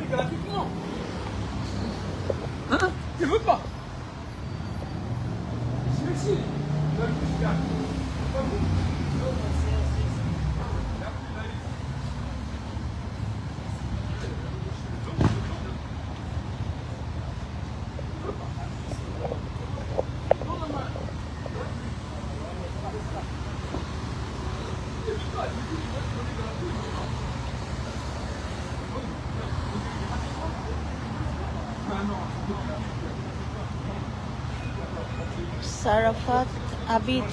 gratuitement. Hein? Tu veux pas? Merci. Sarafat Abid.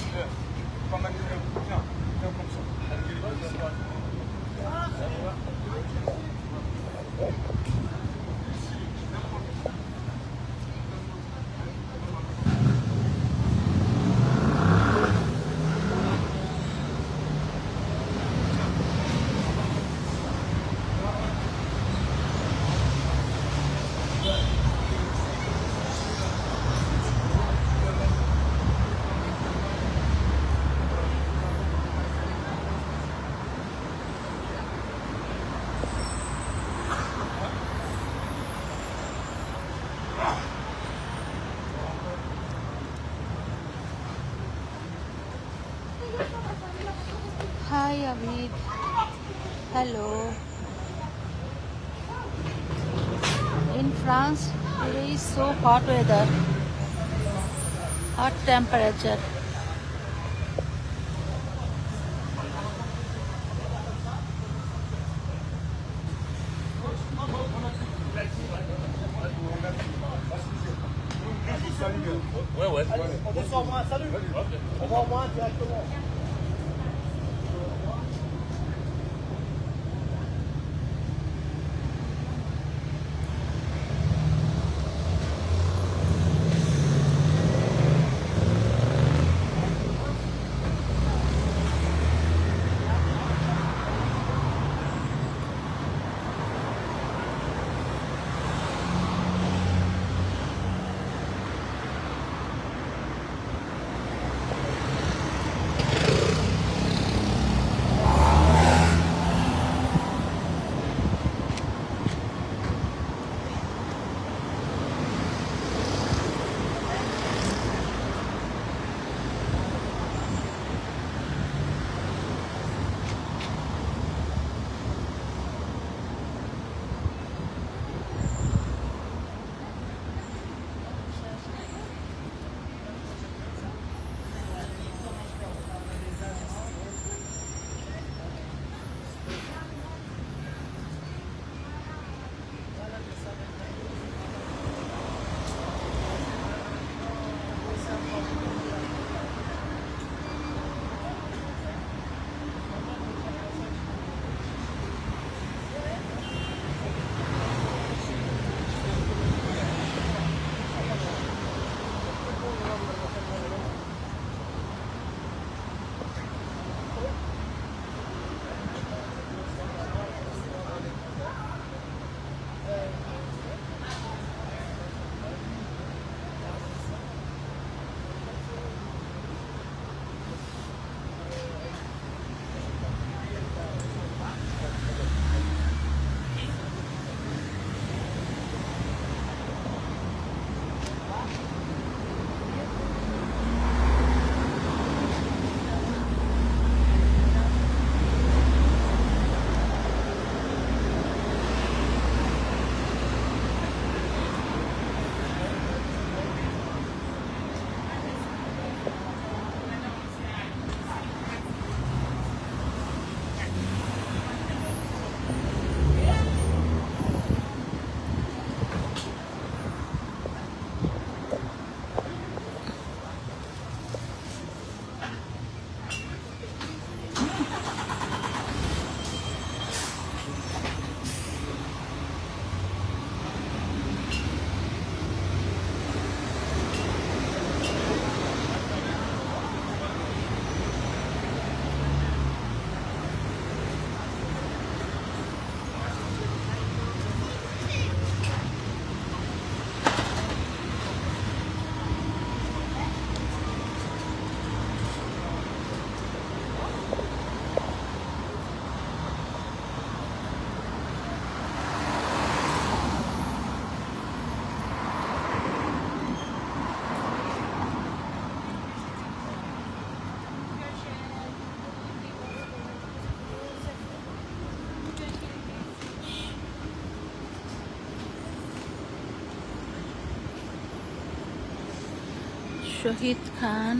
Hi Abid. Hello. In France, today is so hot weather, hot temperature. Ouais, ouais. On descend moins, salut. On va en moins directement. Shahid Khan.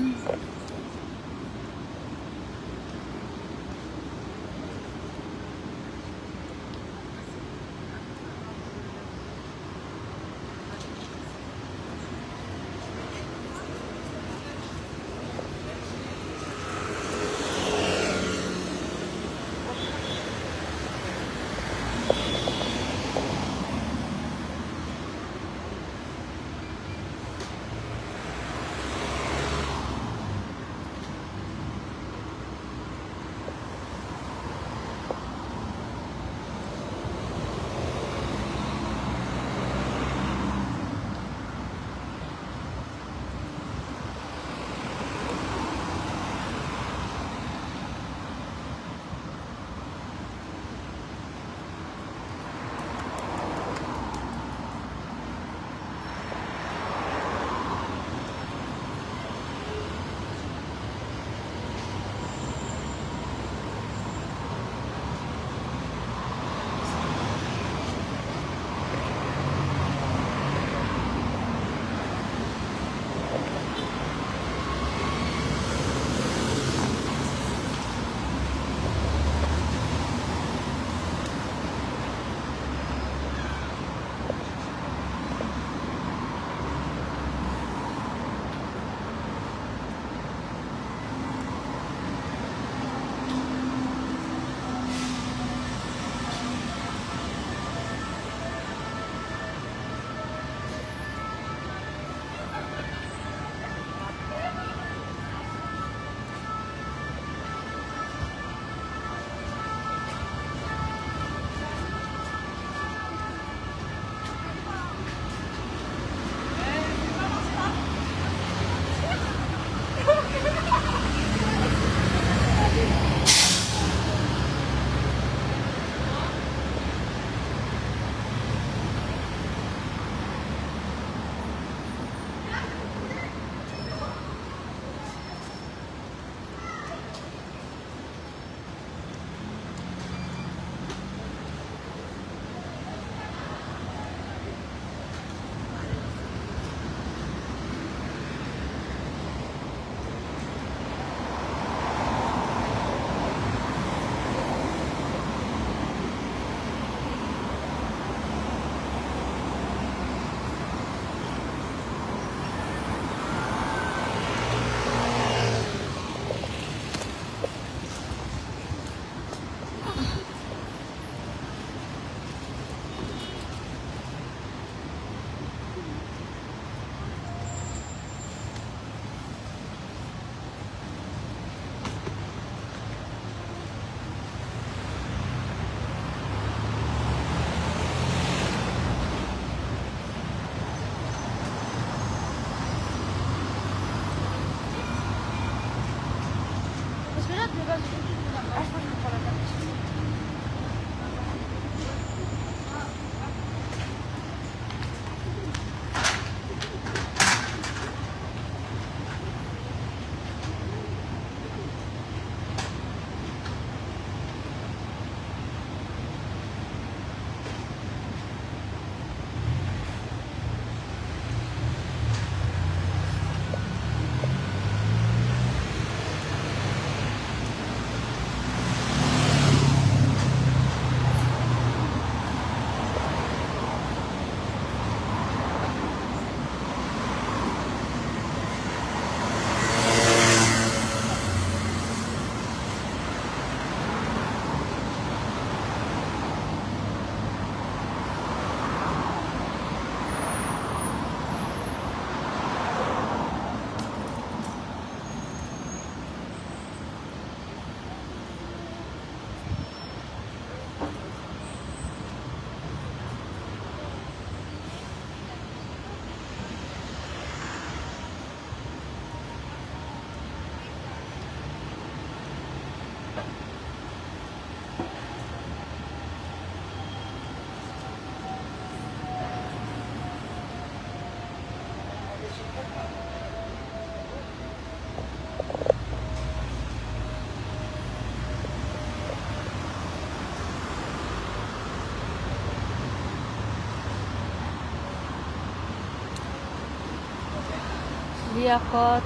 Liaquat,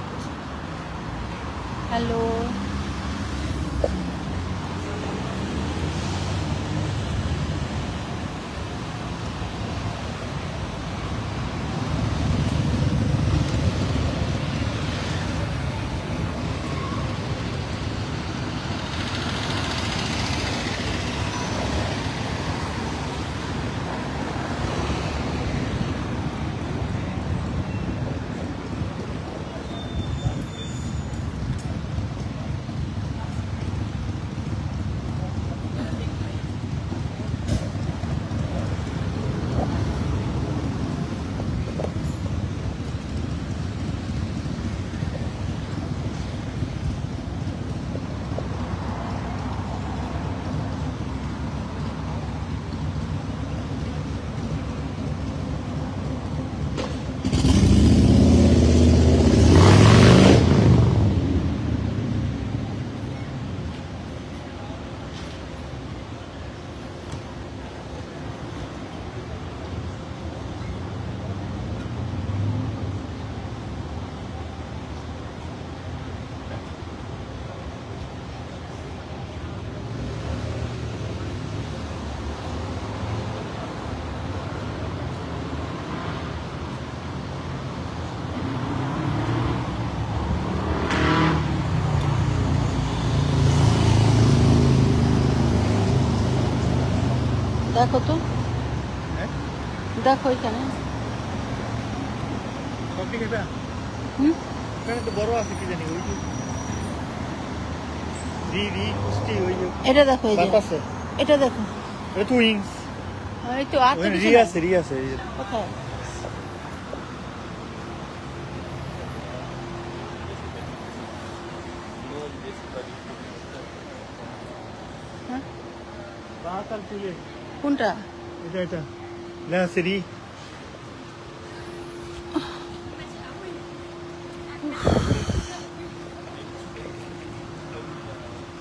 hello. দেখো তো, দেখো এখানে। Shopping এটা হুম, এখানে তো বড় আছে কি জানি ওই যে রি কুস্তি ওই যে এটা দেখো, এই যে বাতাসে এটা দেখো। এটা তো উইংস এই তো আর তো ওখানে কিছু রি আছে এই যে। কোথায়? হ্যাঁ, বাতাল তুলে কোনটা? এটা না সিরি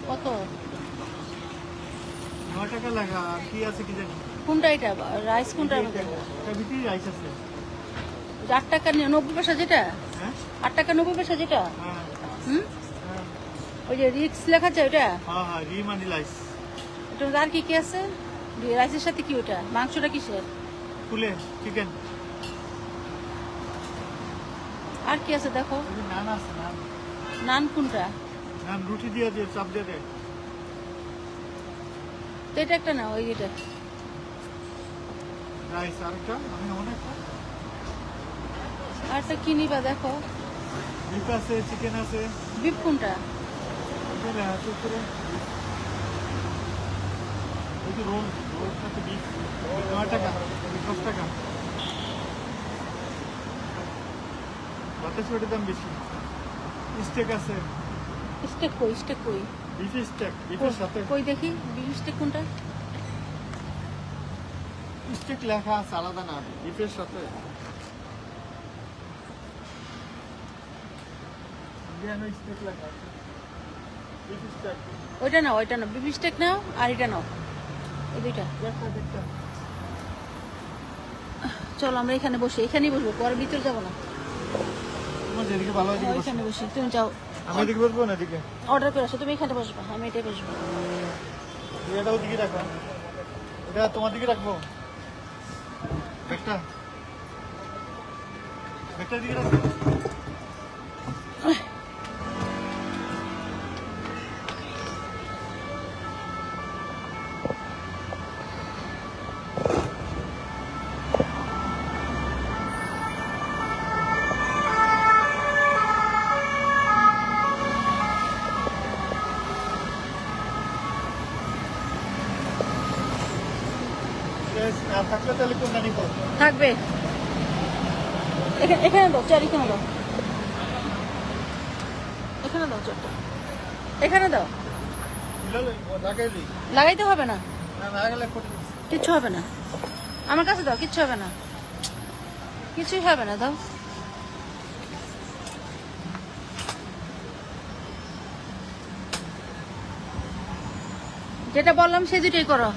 কত? 9 টাকা লাগা আর কি আছে কি জানি কোনটা এটা? রাইস কোনটা? এটা ভিতরে রাইস আছে 8 টাকা 90 পয়সা যেটা, হ্যাঁ 8 টাকা 90 পয়সা যেটা। হ্যাঁ হুম, হ্যাঁ ওই যে রিক্স লেখা আছে ওটা। হ্যাঁ রি মানে রাইস ওটা আর কি কি আছে? রাইসের সাথে কি ওটা? মাংসটা কিসের? ফুলে চিকেন আর কি আছে দেখো। নান আছে নান নান কোনটা? নান রুটি দিয়ে দিয়ে চাপ দিয়ে দেয় তো এটা একটা না, ওই এটা। রাইস আরেকটা আমি অনেক আর একটা কি নিবা দেখো। বিফ আছে চিকেন আছে বিফ কোনটা? এটা আছে পুরো ওই যে রোল সাথে বিফ 9 টাকা 10 টাকা বাতাস ওটার দাম বেশি স্টেক আছে স্টেক কই? স্টেক কই? বিফ স্টেক বিফের সাথে কই দেখি বিফ স্টেক কোনটা? স্টেক লেখা আছে আলাদা না বিফের সাথে স্টেক লেখা আছে বিফ স্টেক ওইটা নাও, ওইটা নাও, বিফ স্টেক নাও, আর এটা নাও, এই দুইটা। দেখটা চলো আমরা এখানে বসি, এখানেই বসবো, পরে ভিতরে যাবো না। তোমার যেদিকে ভালো হয় এদিকে বসো। এখানে বসি, তুমি যাও আমি এদিকে বসবো না এদিকে অর্ডার করে আসো। তুমি এখানে বসবা, আমি এটাই বসবো। এটা ওদিকে রাখো এটা তোমার দিকে রাখবো ব্যাগটা ব্যাগটার দিকে রাখবো না থাকলে তাহলে কোনটা নিবো থাকবে এখানে দাও, চার এখানে দাও, এখানে দাও, চারটা এখানে দাও। লাগাই দিই লাগাইতে হবে না, না না গেলে ফটো কিচ্ছু হবে না, আমার কাছে দাও, কিচ্ছু হবে না, কিছুই হবে না, দাও। যেটা বললাম সে দুটোই করো।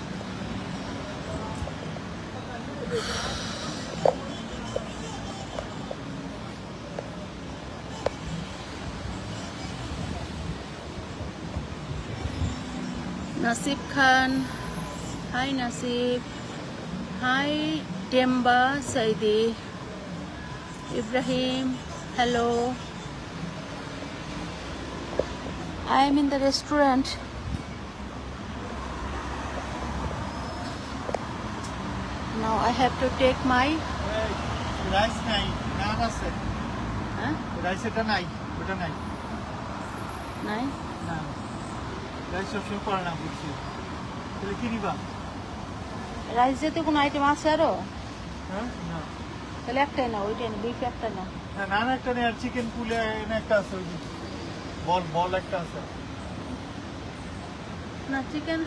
Nasib Khan. Hi Nasib. Hi Demba Saidi. Ibrahim. Hello. I am in the restaurant. Now I have to take my rice নাই, নান আছে। huh? রাইস এটা নাই, ওটা নাই। Nine. না, রাইস সবসময় করে না বুঝছি। তাহলে কি নিবা? রাইস যেতে কোনো আইটেম আছে আরো? হ্যাঁ? না। তাহলে একটাই না, ওইটাই না, বিফ একটা না। না, নান একটা নেই আর চিকেন পুলে একটা আছে ওই যে। বল একটা আছে। না চিকেন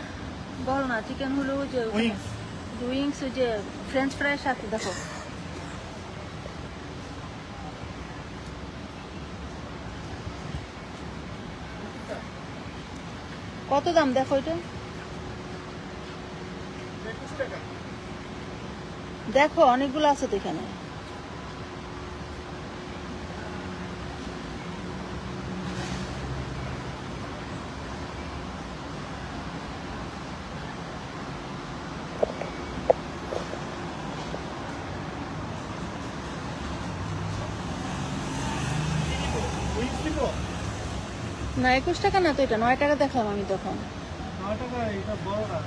বল না, চিকেন হলো ওই যে উইংস। উইংস, ওই যে ফ্রেঞ্চ ফ্রাইয়ের সাথে দেখো। কত দাম দেখো এটা? 21 টাকা। দেখো অনেকগুলো আছে তো এখানে। উইংস দিব? না 21 টাকা না তো, এটা 9 টাকা দেখলাম আমি তখন। 9 টাকা, এটা বড় না।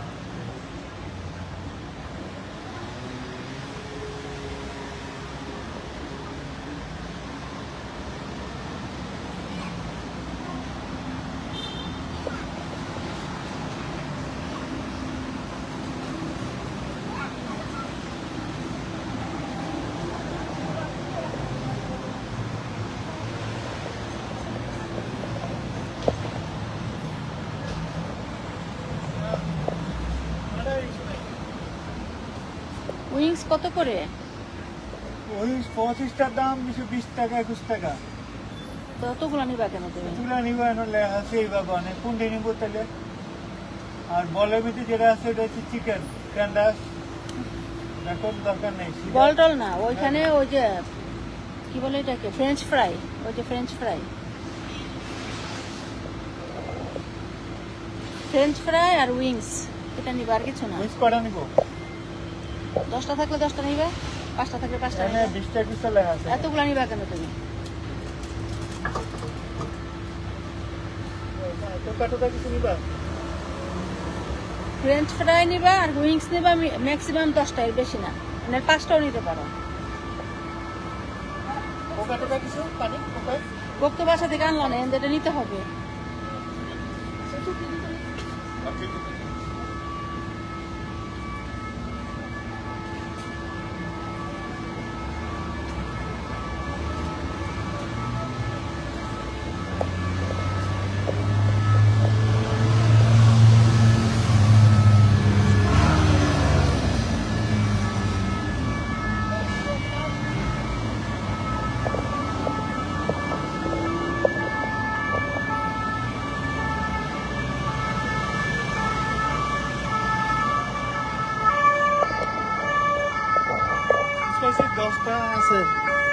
উইংস কত করে? ওই 25টার দাম 20 টাকা 21 টাকা। তো অতগুলো নিবা কেন তুমি? তুলা নিব নলে আছে এই বাগানে কোনটা নিব তাহলে? আর বলের ভিতরে যেটা আছে এটা হচ্ছে চিকেন ক্যান্ডাস। এখন দরকার নেই। বল টল না, ওইখানে ওই যে কি বলে এটাকে, ফ্রেঞ্চ ফ্রাই, ওই যে ফ্রেঞ্চ ফ্রাই, ফ্রেঞ্চ ফ্রাই আর উইংস, এটা নিবা, আর কিছু না। উইংস কটা নিব? 10টা থাকলে 10টা নিবে, 5টা থাকলে 5টা এখানে নিবে। 20 টাকা পিস লেখা আছে। এতগুলো নিবা কেন তুমি? তো কাটোটা কিছু নিবা? ফ্রেঞ্চ ফ্রাই নিবা আর উইংস নিবা, ম্যাক্সিমাম 10টা, এর বেশি না, মানে 5টাও নিতে পারো। ও কাটোটা কিছু পানি কোথায়? কোক তো বাসা থেকে আনলাম না, এটা নিতে হবে। স্পাইসি 10টা আছে।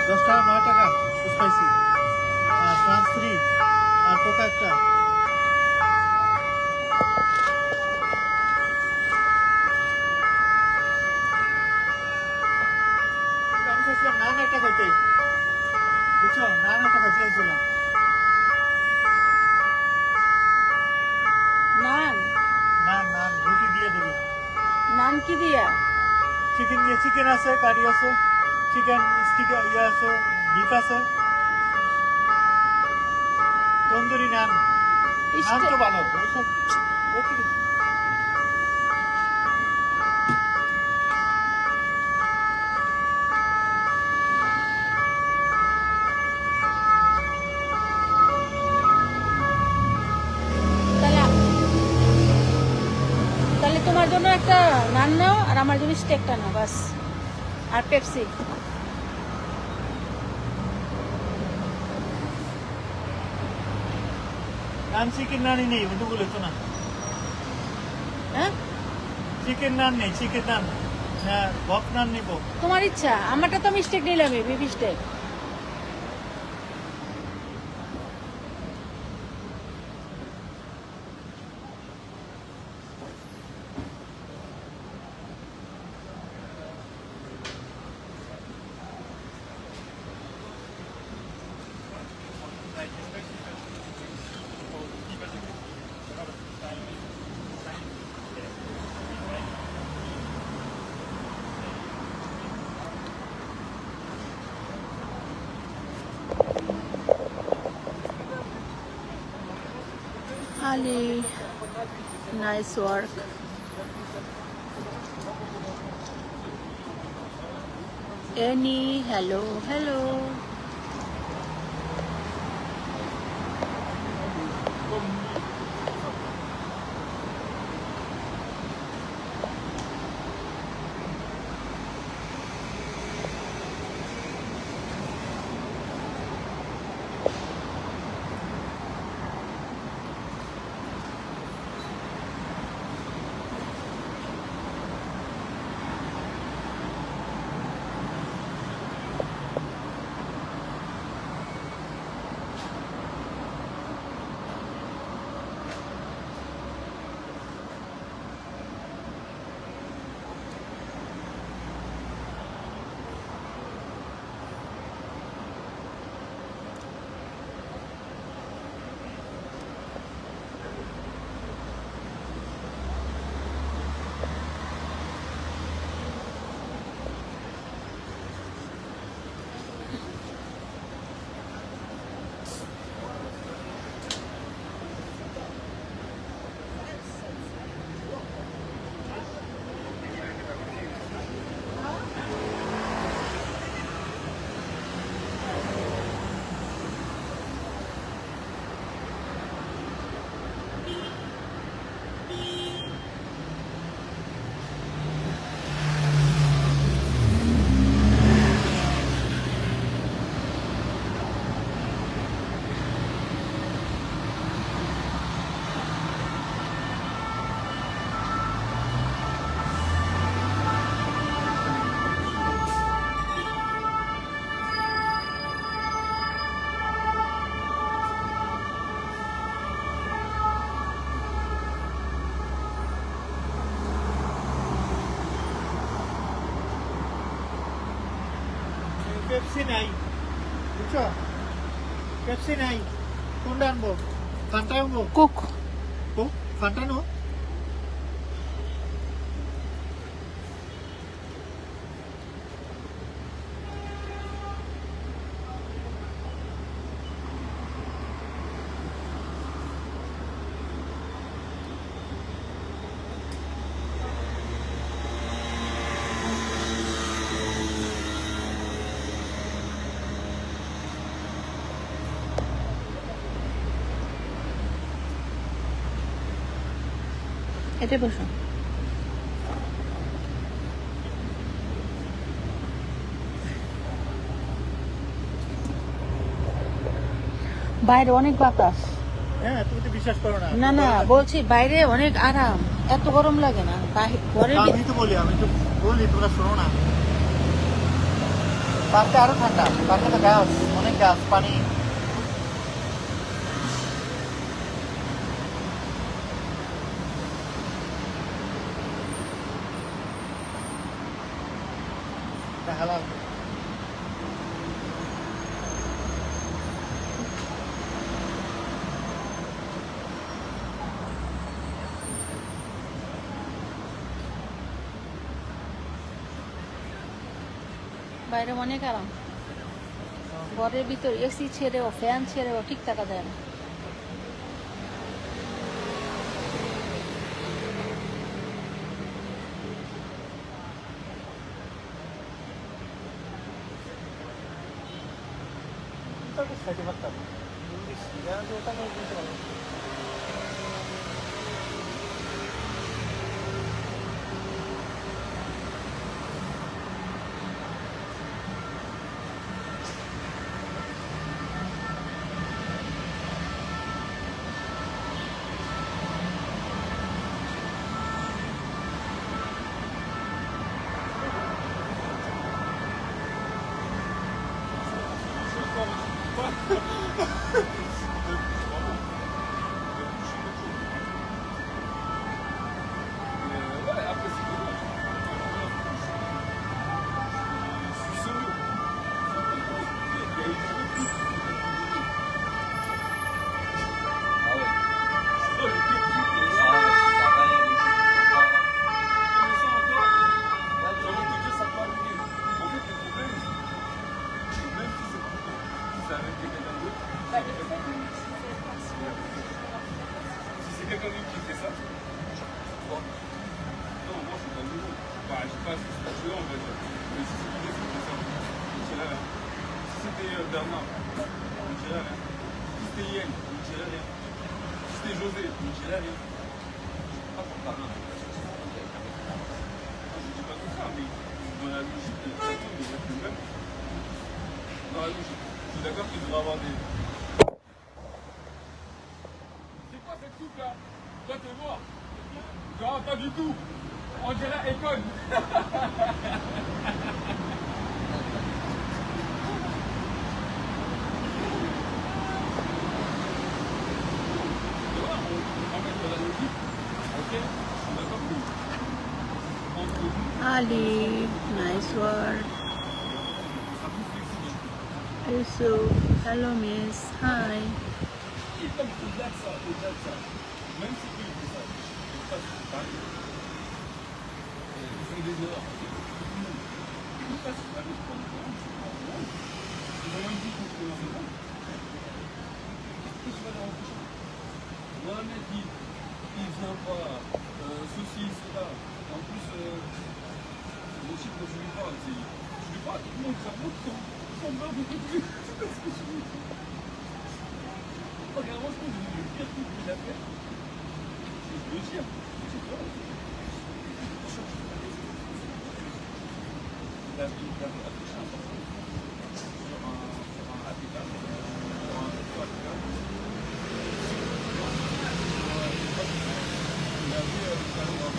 10 টাকা 9 টাকা স্পাইসি। আর ফ্রান্স 3 আর কোকা একটা। আমি চাইছিলাম নান একটা খাইতে। বুঝছো? নান একটা খাইতে চাইছিলাম। নান? নান রুটি দিয়ে দেবে। নান কি দিয়া? চিকেন দিয়ে, চিকেন আছে, কারি আছে, চিকেন স্টিক ইয়ে আছে, বিফ আছে, তন্দুরি নান। নান তো ভালো। ওসব ওকে। তাহলে তোমার জন্য একটা নান নাও আর আমার জন্য স্টেকটা নাও, বাস। আর পেপসি। নান চিকেন নানই নেই, ওটা বলেছো না। হ্যাঁ চিকেন নান নেই, চিকেন নান। হ্যাঁ, বক নান নিব। তোমার ইচ্ছা, আমারটা তো আমি স্টেক নিলামই, baby steak. Ali, nice work. Annie, hello, hello. Pepsi নাই, বুঝছো? পেপসি নাই, কোনটা আনবো? ফান্টা আনবো? Cook. Fanta no? এটাই বসো। বাইরে অনেক বাতাস। হ্যাঁ, তুমি তো বিশ্বাস করো না। না না, বলছি বাইরে অনেক আরাম, এত গরম লাগে না। ঘরের আমি তো বলি তোমরা শোনো না। পার্কে আরো ঠান্ডা, পার্কে তো গাছ, অনেক গাছ, পানি। হালাল। বাইরে অনেক আরাম, ঘরের ভিতর এসি ছেড়েও ফ্যান ছেড়েও ঠিক থাকা যায় না। খাইতে পারতাম। ওটা নিয়ে কিনতে পারবো। je sais pas, si c'est celui-là, on va dire. Mais si c'est Idriss, c'est ça. Il tirait rien. Si c'était Bernard, il tirait rien. Si c'était Yen, il tirait rien. Si c'était José, il tirait rien. Pas pour ça, non. Je dis pas tout ça, mais dans la logique, tout le monde devrait être le même. Dans la logique. Je suis d'accord qu'il devrait avoir des. C'est quoi cette coupe là? Toi t'es mort. Non, pas du tout. On dirait Econ. Ali, nice work. Yusuf, hello miss, hi. Même si eux ils font ça, ils font ça pareil. Ils font des erreurs. Ils font pas si mal, ils font des erreurs. Ils ont même dit qu'on se fait dans le monde. Qu'est-ce que tu vas leur empêcher? Mohamed dit, il vient pas, ceci, cela. En plus, le type dont je lui parle, je lui parle, tout le monde s'en bat beaucoup plus. C'est ce que je veux dire. Regarde, je pense que c'est le pire truc qu'il a fait. C'est le dire. C'est toi. Il avait affiché un portrait sur un APK, sur un APK. Il avait un salon.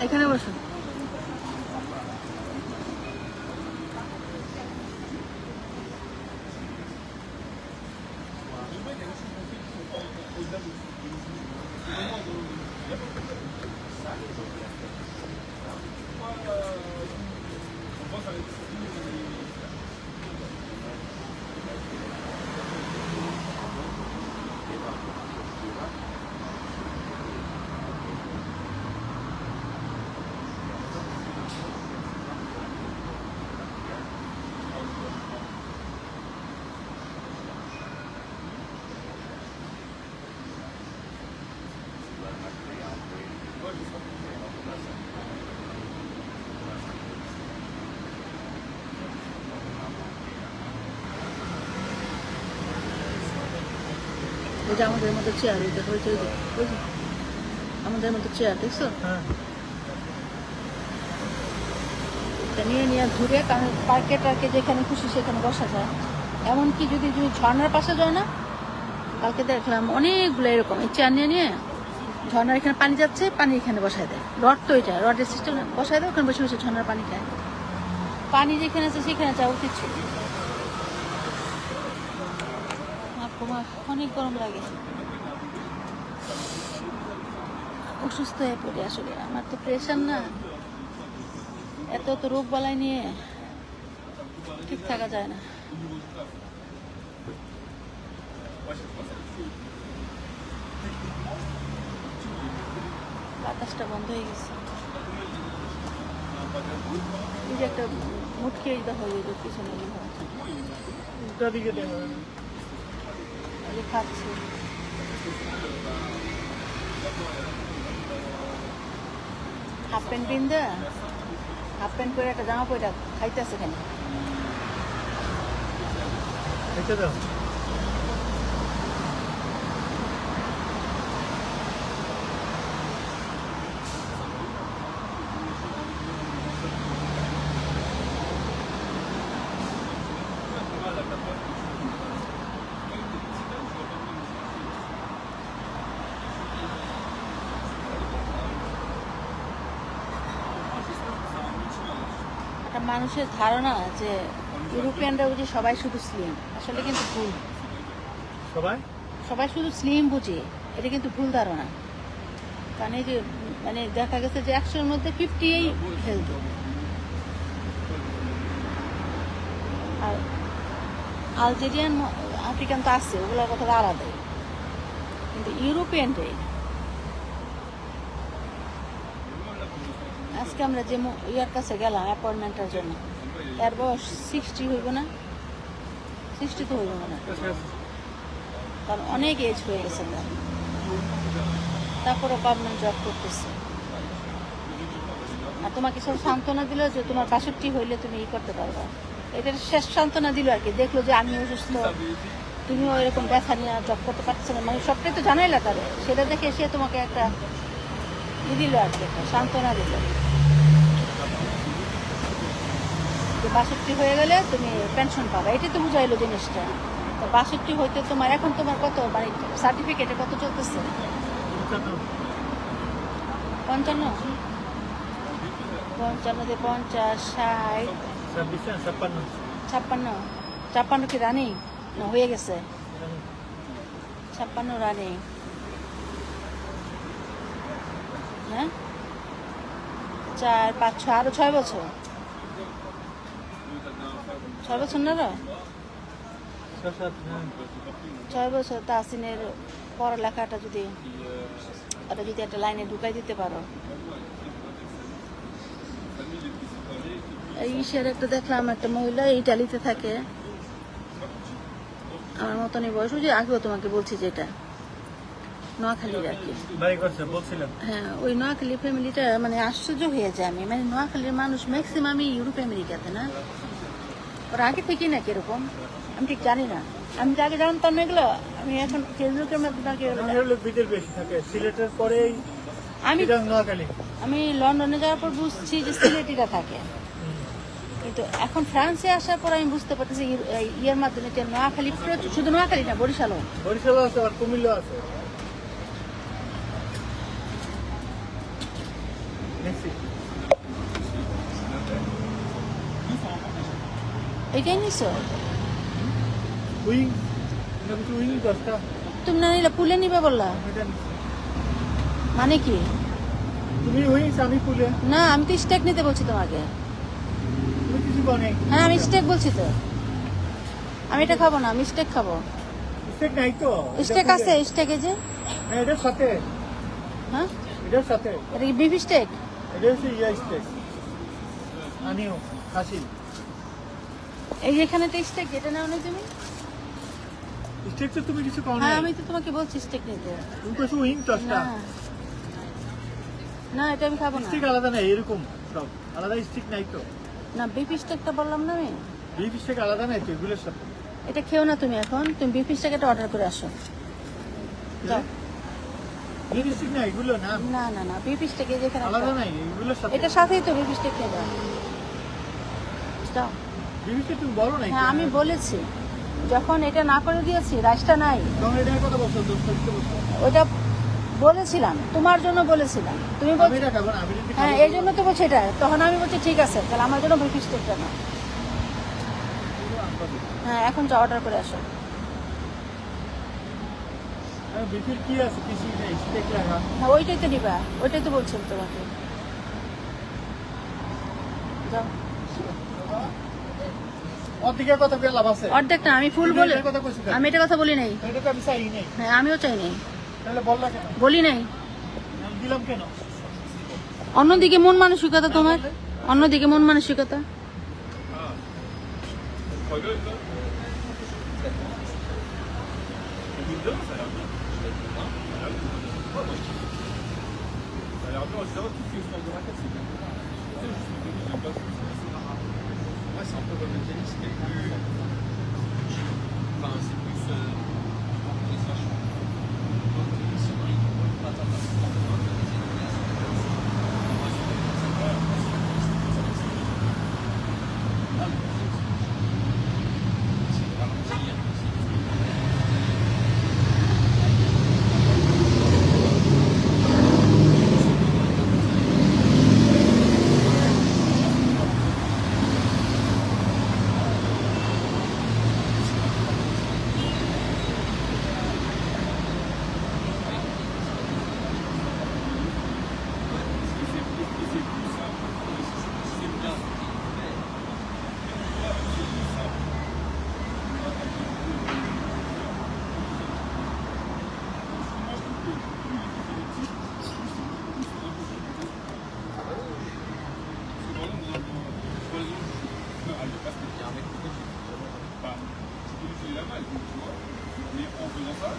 এখানে বসুন। ওই যে আমাদের মতো chair, ওই যে ওই যে আমাদের মতো চেয়ার, দেখছো? হ্যাঁ এটা নিয়ে নিয়ে ঘুরে, কারণ পার্কে টার্কে যেখানে খুশি সেখানে বসা যায়। এমনকি যদি তুমি ঝর্নার পাশে যাও না, কালকে দেখলাম অনেকগুলো এরকম এই চেয়ার নিয়ে নিয়ে ঝর্নার এখানে পানি যাচ্ছে, পানি এখানে বসায় দেয়। রড তো এটা রডের সিস্টেম বসায় দেয়, ওখানে বসে বসে ঝর্নার পানি খায়। পানি যেখানে আছে সেখানে যাওয়া উচিত ছিল। অনেক গরম লাগে, অসুস্থ হয়ে পড়ে আসলে। আমার তো প্রেশার না, এত তো রোগ বালাই নিয়ে ঠিক থাকা যায় না। বাতাসটা বন্ধ হয়ে গেছে। এই যে একটা মুটকে দেখো, ওই যে পিছনে উল্টা দিকে দেখা যাবে। খাচ্ছে। হাফ প্যান্ট পিনতে, হাফ প্যান্ট করে একটা জামা পরে খাইতেছে কেন? এটা দাও। একটা মানুষের ধারণা যে ইউরোপিয়ানরা বুঝি সবাই শুধু স্লিম, আসলে কিন্তু ভুল। সবাই সবাই শুধু স্লিম বুঝে, এটা কিন্তু ভুল ধারণা। কারণ এই যে মানে দেখা গেছে যে 100-এর মধ্যে 50 হেলদি। আর আলজেরিয়ান আফ্রিকান তো আছে, ওগুলোর কথা তো আলাদাই, কিন্তু ইউরোপিয়ানটাই। আজকে আমরা যে ইয়ার কাছে গেলাম অ্যাপয়েন্টমেন্টের জন্য, এর বয়স 60 হইব না, 60 তো হইব না, কারণ অনেক এজ হয়ে গেছে তার। তারপরে পার্মানেন্ট জব করতেছে। আর তোমাকে সব সান্ত্বনা দিল যে তোমার 62 হইলে তুমি ই করতে পারবা। এটা শেষ সান্ত্বনা দিল আর কি। দেখলো যে আমি অসুস্থ, তুমিও এরকম ব্যথা নিয়ে জব করতে পারছো না, মানে সবটাই তো জানাইলা তারে। সেটা দেখে সে তোমাকে একটা ই দিল আর কি, একটা সান্ত্বনা দিল যে 62 হয়ে গেলে তুমি পেনশন পাবে। এটাই তো বুঝাইলো জিনিসটা। তো 62 হইতে তোমার এখন তোমার কত, মানে সার্টিফিকেটে কত চলতেছে? 55, 55 50 60 56, 56 কি রানি না হয়ে গেছে? 56 রানি, হ্যাঁ 4 5 6 আরো 6 বছর, 6 বছর না, 6 বছর। তাহসিনের পড়ালেখাটা যদি ওটা যদি একটা লাইনে ঢুকাই দিতে পারো। এই ইসের একটা দেখলাম, একটা মহিলা ইটালিতে থাকে, আমার মতনই বয়স, ওই যে আগেও তোমাকে বলছি যেটা নোয়াখালীর আর কি। হ্যাঁ, ওই নোয়াখালী ফ্যামিলিটা মানে আশ্চর্য হয়ে যায় আমি, মানে নোয়াখালীর মানুষ ম্যাক্সিমামই ইউরোপ আমেরিকাতে না, ওরা আগে থেকেই না কিরকম আমি ঠিক জানি না। আমি তো আগে জানতাম না এগুলো, আমি এখন ফেসবুকের মধ্যে বেশি থাকে সিলেটের পরেই আমি লন্ডনে যাওয়ার পর বুঝছি যে সিলেটিরা থাকে, কিন্তু এখন ফ্রান্সে আসার পর আমি বুঝতে পারতেছি ইয়ের মাধ্যমে যে নোয়াখালী, শুধু নোয়াখালী না, বরিশালও আছে আর কুমিল্লা আছে। এটাই নিছো উইং দশটা তুমি না নিলে পুলে নিবে বললা, মানে কি? তুমি উইংস আমি পুলে না, আমি তো স্টেক নিতে বলছি তোমাকে। তুমি কিছু বানাই? হ্যাঁ আমি স্টেক বলছি তো, আমি এটা খাবো না, আমি স্টেক খাবো। স্টেক নাই তো? স্টেক আছে, স্টেকে যে এটার সাথে, হ্যাঁ এটার সাথে এটা কি বিফ স্টেক? এটা হচ্ছে ইয়া স্টেক আনিও খাসি। এই যেখানে তো স্টেক, এটা নাও না তুমি? স্টেক তো তুমি কিছু খাও না? হ্যাঁ আমি তো তোমাকে বলছি স্টেক নিতে। তুমি কইছো উইং দশটা। না না, এটা আমি খাবো না। স্টেক আলাদা নাই, এরকম সব আলাদা স্টেক নাই তো। না, বিফ স্টেকটা বললাম না আমি। বিফ স্টেক আলাদা নাই তো এগুলোর সাথে। এটা খেও না তুমি এখন, তুমি বিফ স্টেক এটা অর্ডার করে আসো। যাও। বিফ স্টেক না এগুলো না, না না না, বিফ স্টেক এই যেখানে আলাদা নাই এগুলোর সাথে। এটার সাথেই তো বিফ স্টেক খেয়ে যাও। যাও। বিফ স্টেক তুমি বলো না? হ্যাঁ আমি বলেছি, যখন এটা না করে দিয়েছি, রাইসটা নাই, তখন এটা কত বছর 10 বছর ওইটা বলেছিলাম, তোমার জন্য বলেছিলাম, তুমি আমি এটা খাবো না, আমি যদি হ্যাঁ এই জন্য তো বলছি এটা। তখন আমি বলছি ঠিক আছে, তাহলে আমার জন্য বিফ স্টেকটা না। হ্যাঁ এখন যা অর্ডার করে আসো। বিফের কি আছে? কিছু নেই, স্টেক লাগা। হ্যাঁ ওইটাই তো নিবা, ওইটাই তো বলছিলাম তোমাকে। যাও। অর্ধেকের কথা বলে লাভ আছে? অর্ধেকটা আমি ফুল বলে, এটার কথা কইছি কেন? আমি এটা কথা বলি নাই। এটা তো আমি চাই নাই। হ্যাঁ আমিও চাই নাই, তাহলে বললা কেন? বলি নাই। আমি দিলাম কেন? অন্যদিকে মন মানসিকতা তোমার, অন্যদিকে মন মানসিকতা। Ouais, c'est un peu comme le tennis, mais plus. Enfin, c'est plus. faisant ça,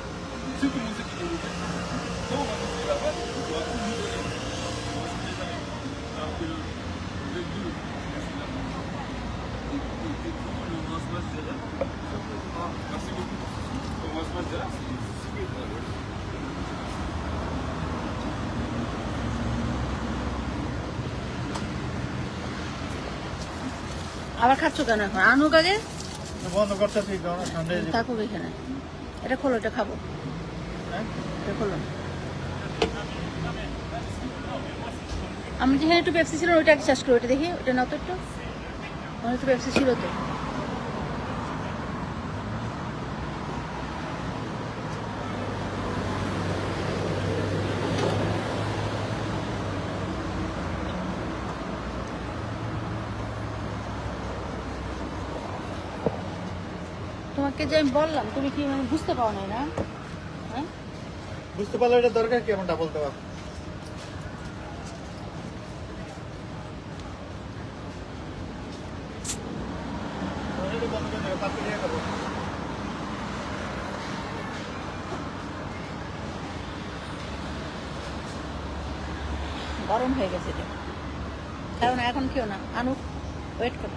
si tout le monde sait qu'il est mauvais, quand on va continuer là-bas, on pourra tout nous donner. On va se dire ça. Alors que le 2, je suis là. Et comment le grand smash derrière? Ah, merci beaucoup. Le grand smash derrière, c'est super. আবার খাচ্ছ কেন এখন? আনুক আগে, বন্ধ করতেছি ঠান্ডা হয়ে যাবে। থাকুক এখানে। এটা খোলো, এটা খাবো, হ্যাঁ? এটা খোলো। আমি যেখানে একটু পেপসি ছিল ওইটা শেষ করি, ওইটা দেখি, ওইটা না তো একটু, আমার একটু পেপসি ছিল তো। তোমাকে যে আমি বললাম তুমি কি মানে বুঝতে পারো নাই না? হ্যাঁ, বুঝতে পারলে এটা দরকার কি এমন ডাবল দেওয়া? এটা বন্ধ করে দেবে, 5 টাকা খাবো। গরম হয়ে গেছে এটা, খেও না এখন, খেও না, আনুক, ওয়েট করো।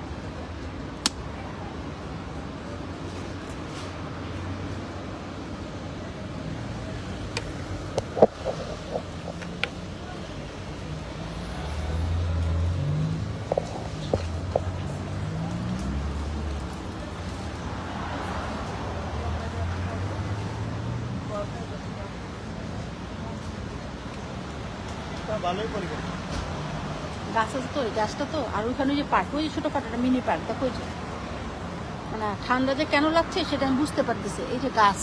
তা ভালোই পরিবেশ। গাছ আছে তো, এই গাছটা তো, আর ওইখানে যে পার্ক, ওই যে ছোটোখাটো একটা মিনি পার্ক, দেখো ওই যে, মানে ঠান্ডা যে কেন লাগছে সেটা আমি বুঝতে পারতেছি। এই যে গাছ,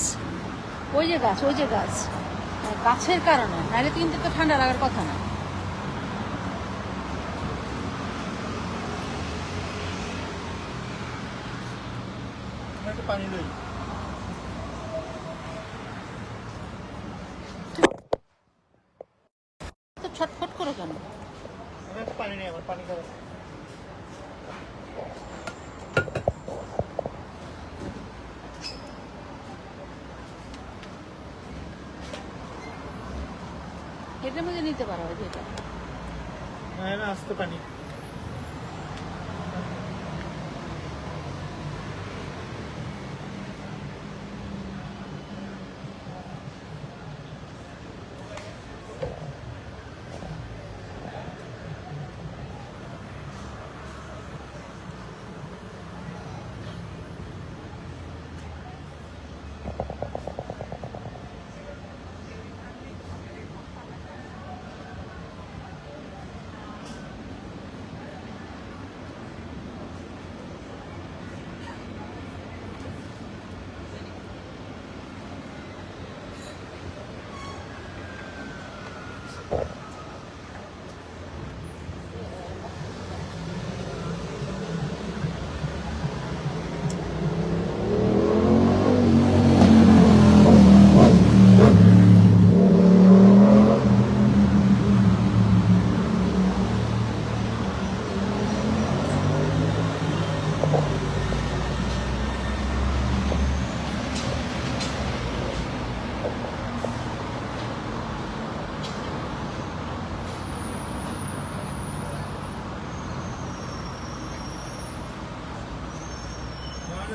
ওই যে গাছ, ওই যে গাছ, গাছের কারণে, নাহলে তো কিন্তু তো ঠান্ডা লাগার কথা না। একটু পানি লই। তো ছটফট করো কেন? একটু পানি নেই, আমার পানি খাবে। এটার মধ্যে নিতে পারো, ওই যে এটা। হ্যাঁ না, আসতে পানি।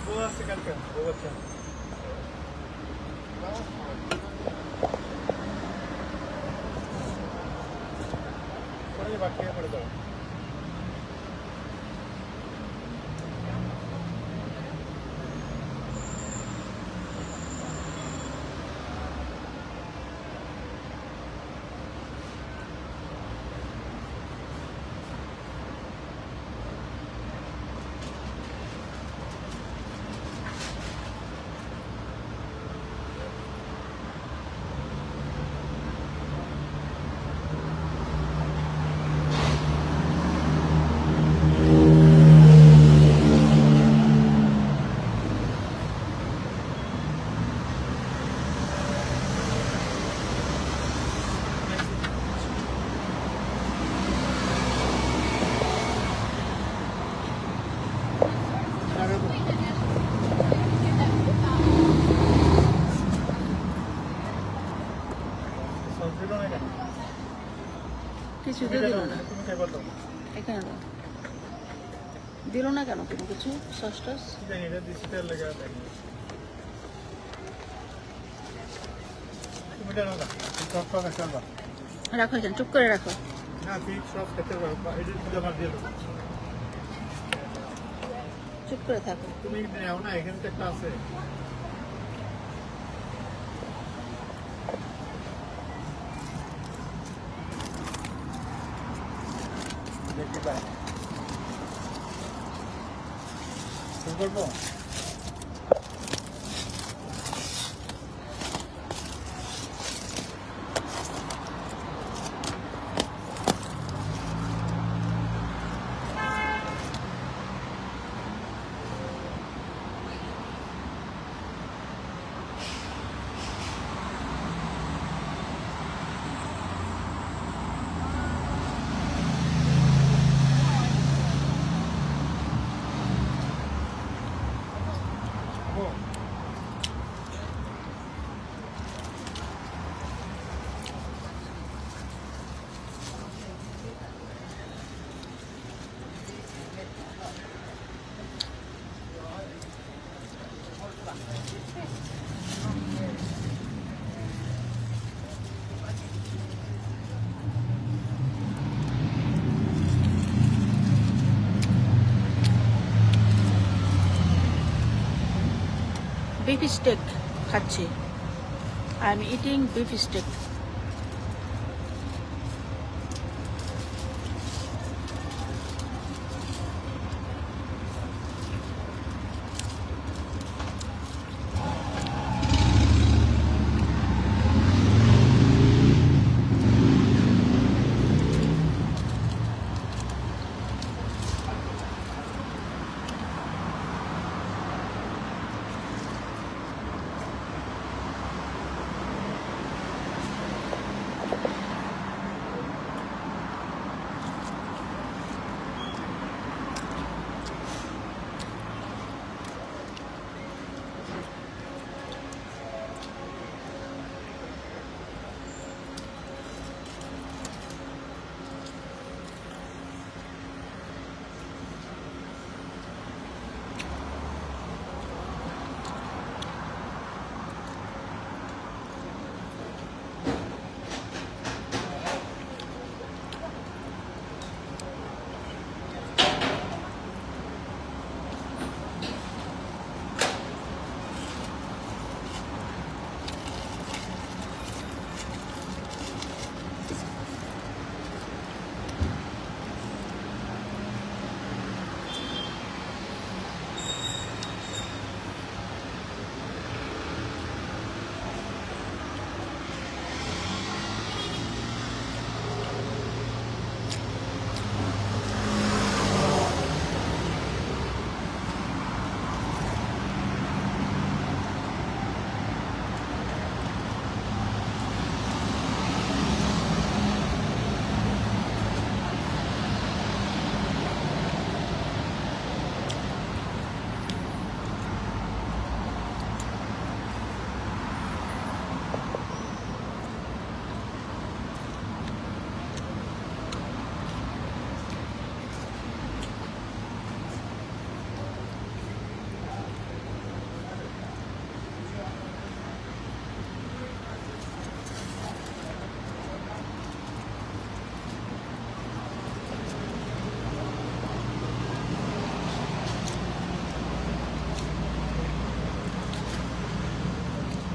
বউ আসছে কালকে, বউ বাচ্চা। পরে বাকি পড়ে দাও। কিছুতে দিল না। তুমি খাইবার দাও। এখানে দাও। দিল না কেন কোনো কিছু? Sauce toss? জানি এটা দিছি তেল লেগে দেয়। তুমি এটা না সব সব একটা দাও। রাখো এখানে, চুপ করে রাখো। না তুই সব খেতে পারবা, এটা তুই আমার দিয়ে দেবো। চুপ করে থাকো। তুমি নেও না, এখানে তো একটা আছে। দেখি ভাই শুরু করবো। বিফ স্টেক খাচ্ছি। I am eating beef stake.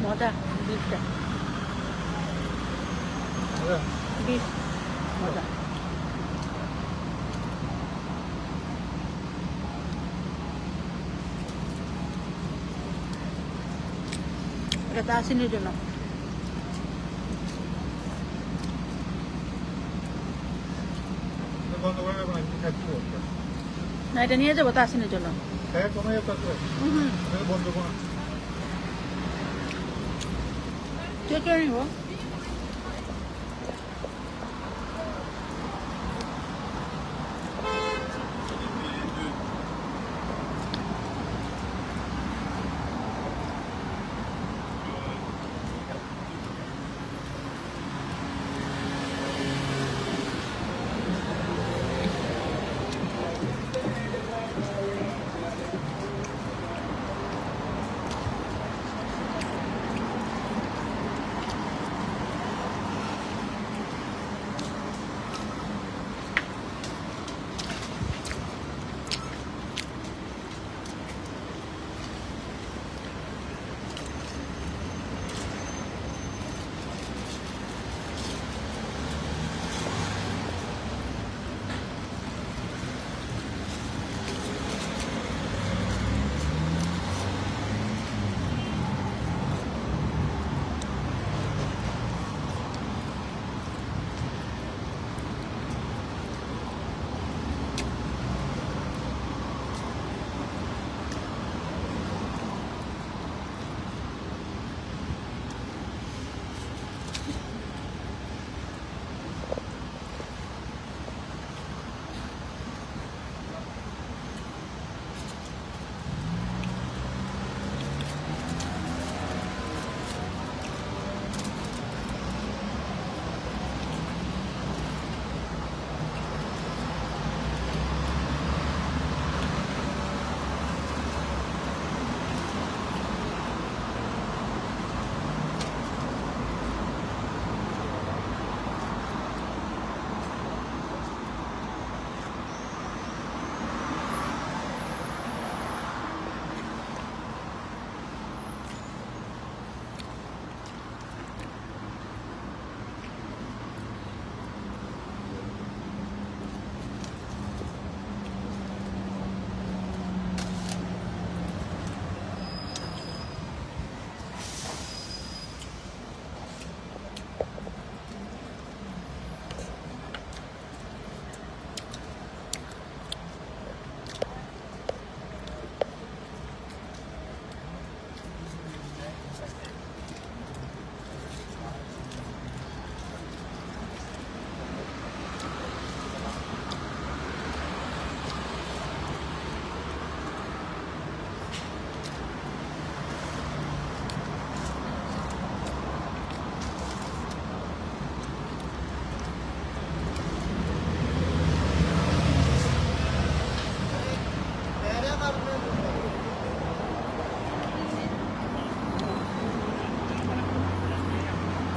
মজা বিফটা, বিফ মজা। এটা তাসিনের জন্য। বন্ধ করে রাখো না, খাচ্ছি না, এটা নিয়ে যাবো তাসিনের জন্য। হ্যাঁ তোমার হুম, বন্ধ করো। চেক করে নিবো।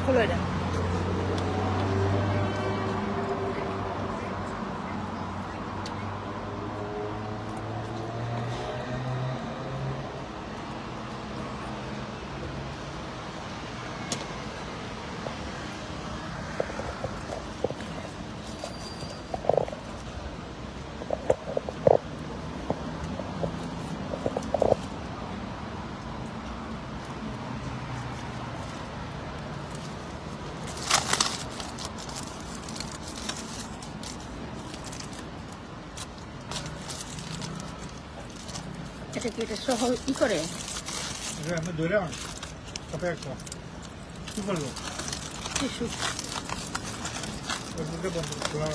খোলো এটা। এটা কি এটা সহ ই করে? এটা আমি ধরে আন কত একটা কি করবো টিস্যু। ওর মধ্যে বন্ধ খোলা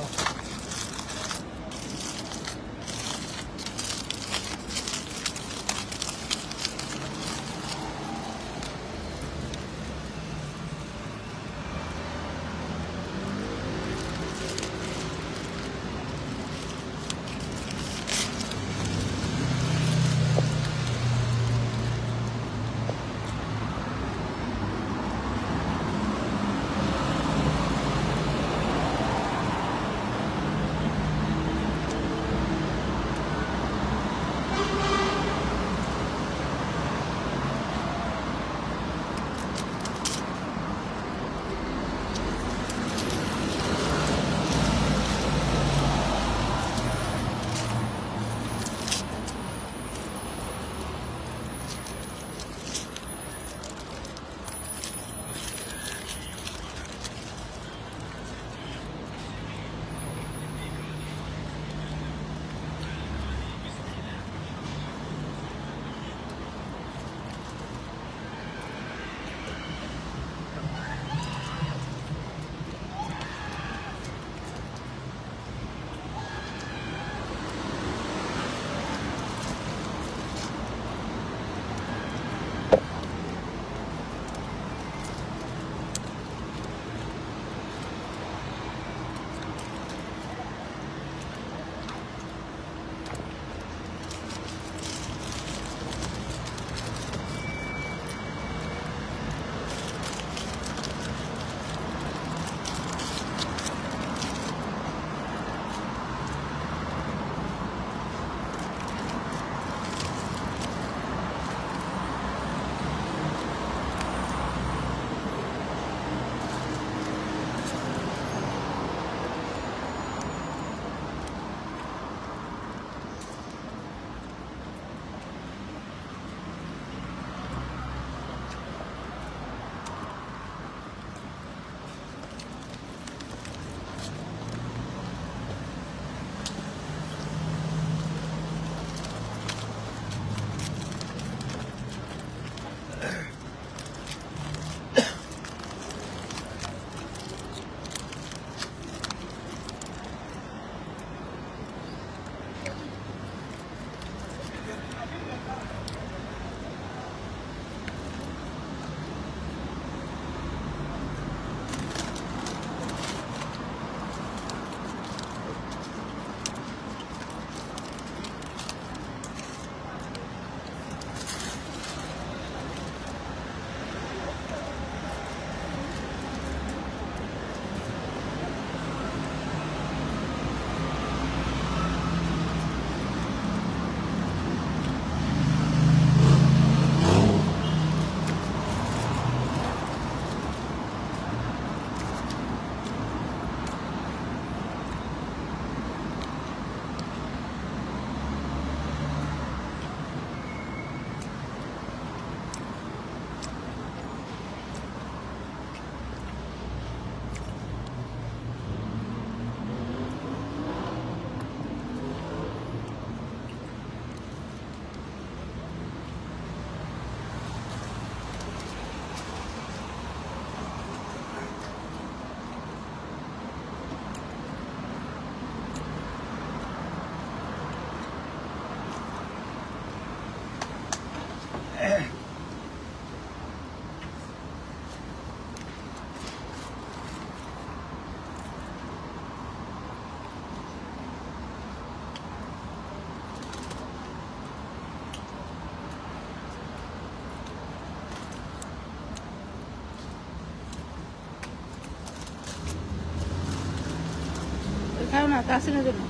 না তাহসিনের জন্য।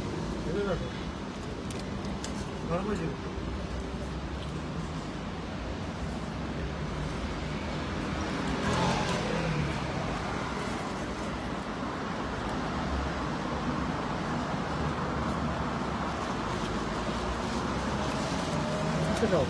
এটা দেখো নরমাল জিনিস দাও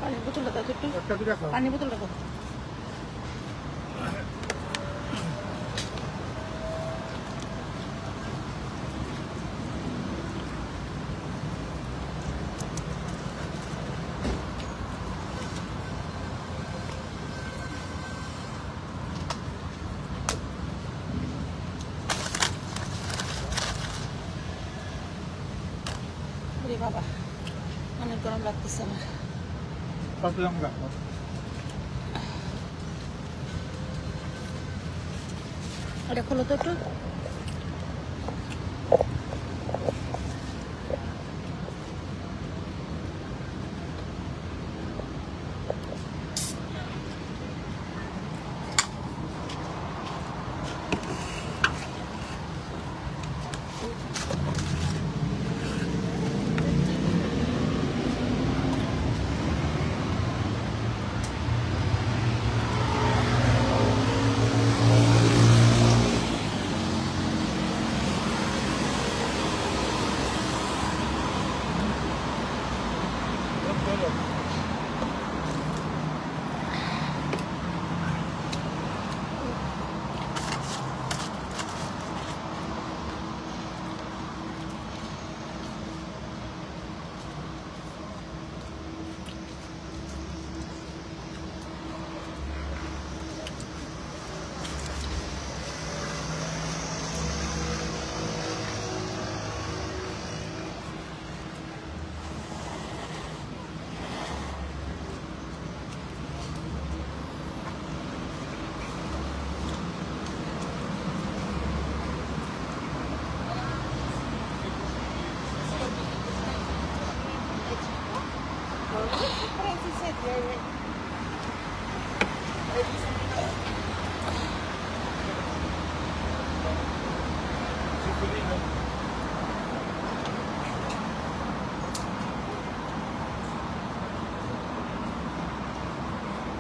পানির বোতলটা দাও তো একটু, একটা দুটা খাও পানির বোতলটা দাও। ওরে বাবা, অনেক গরম লাগতেছে আমার। কত লঙ্কা এটা খোলো তো একটু।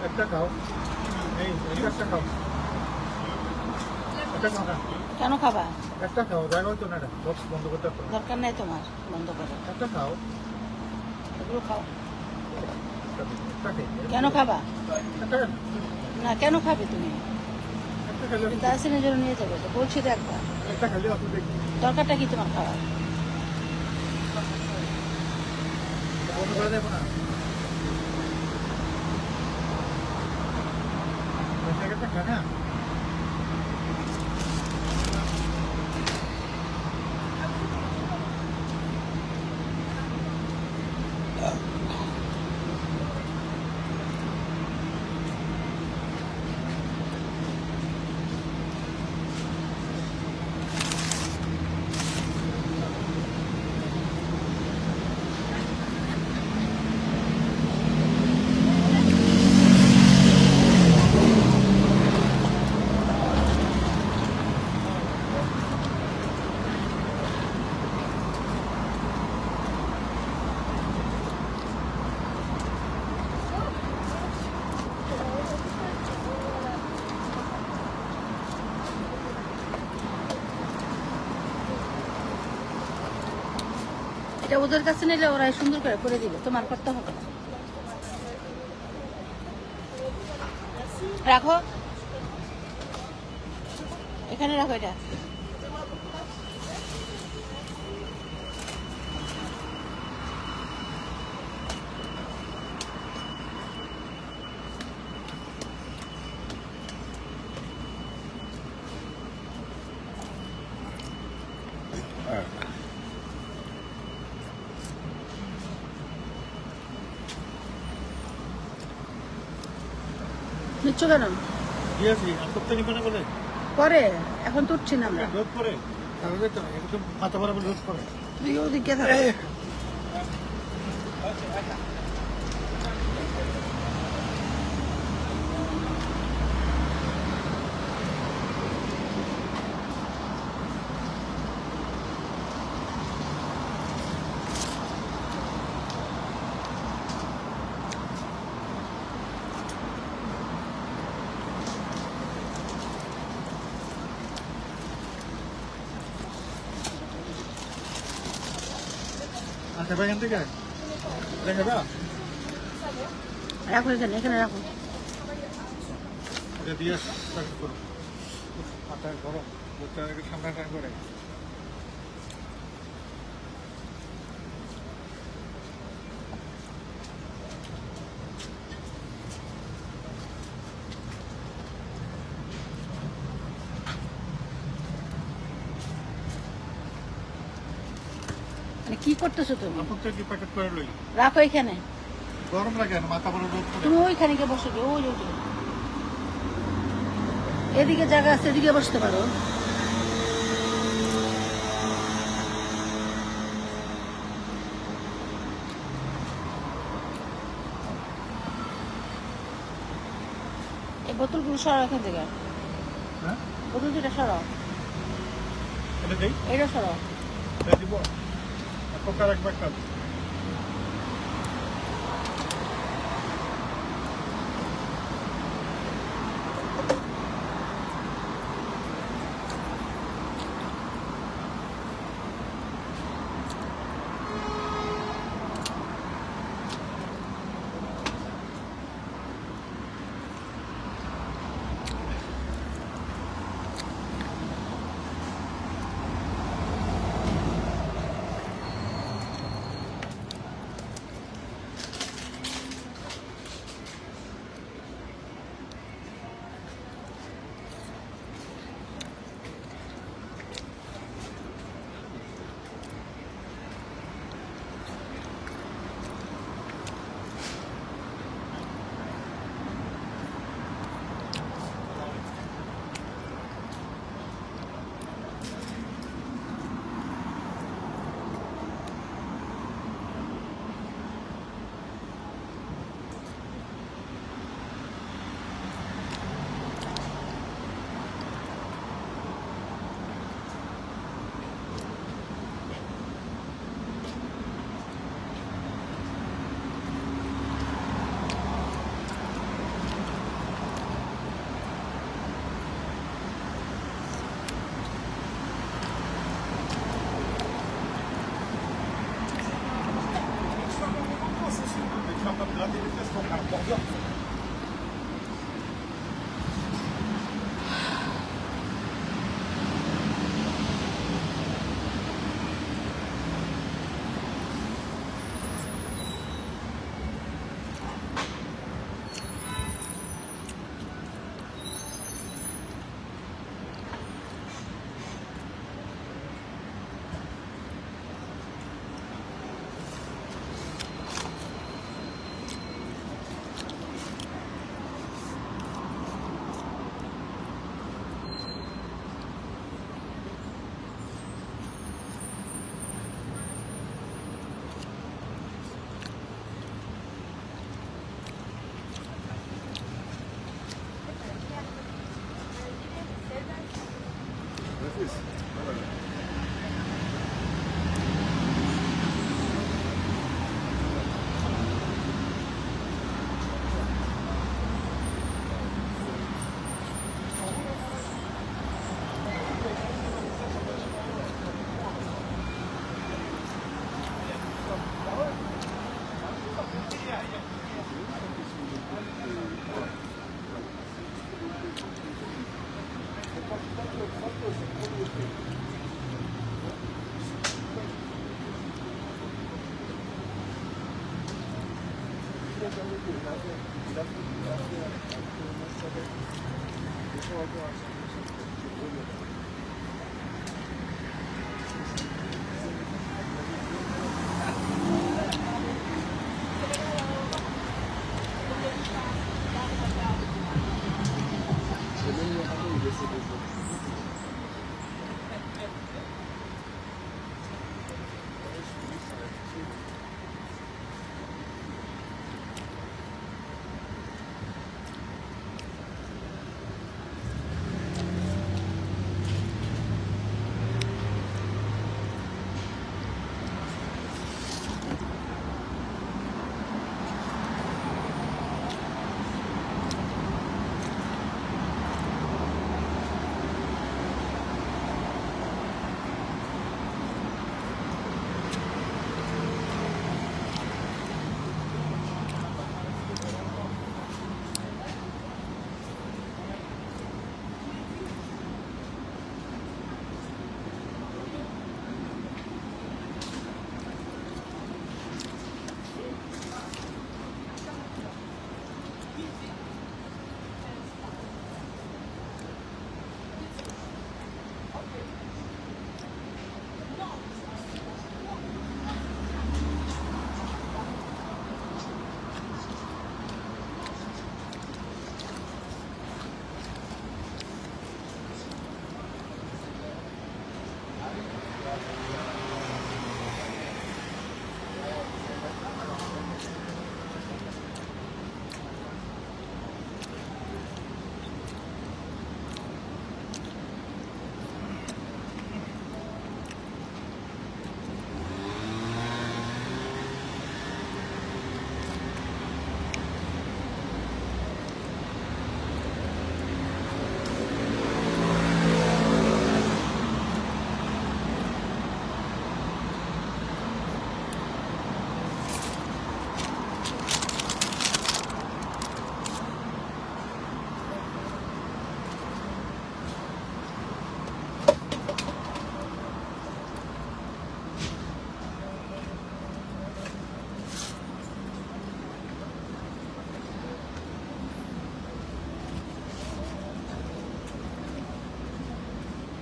একটা খাও এই একটা খাও একটা খাও না কেন খাবা? একটা খাও জায়গা হতো না এটা বক্স বন্ধ করতে হবে দরকার নাই তোমার, বন্ধ করো। একটা খাও এগুলো খাও। একটা খেয়ে কেন খাবা? একটা না, কেন খাবে তুমি? একটা খেলে তাহসিনের জন্য নিয়ে যাবে তো, বলছি তো একবার। একটা খেলে অত দেখি দরকারটা কি তোমার খাওয়ার? বন্ধ করে দেবো না একটা খা না এটা ওদের কাছে নিলে ওরা সুন্দর করে দিবে, তোমার করতে হবে না। রাখো, এখানে রাখো এটা। নিচ্ছ কেন? দিয়েছি আর করতে নিবে না বলে পরে, এখন তো উঠছি না আমরা। রোদ করে তাহলে তো একদম মাথা বরাবর রোদ করে। তুই ওদিকে থাক। আচ্ছা ভাই এখান থেকে দেখাবা রাখো এখানে, এখানে রাখো। এটা দিয়ে প্যাকেট করো। মাথা গরম দুধটা একটু ঠান্ডা টাইম করে। মানে কি করতেছো তুমি? আপনটা কি প্যাকেট করে লই? রাখো এখানে। গরম লাগে না মাথা বড় রোদ করে। তুমি ওইখানে গিয়ে বসে গিয়ে, ওই ওই এদিকে জায়গা আছে, এদিকে বসতে পারো। এই বোতলগুলো সরাও এখান থেকে। হ্যাঁ বোতল দুটা সরাও, এটা দেই এটা সরাও। এটা দিব কোকা রাখবা একটা।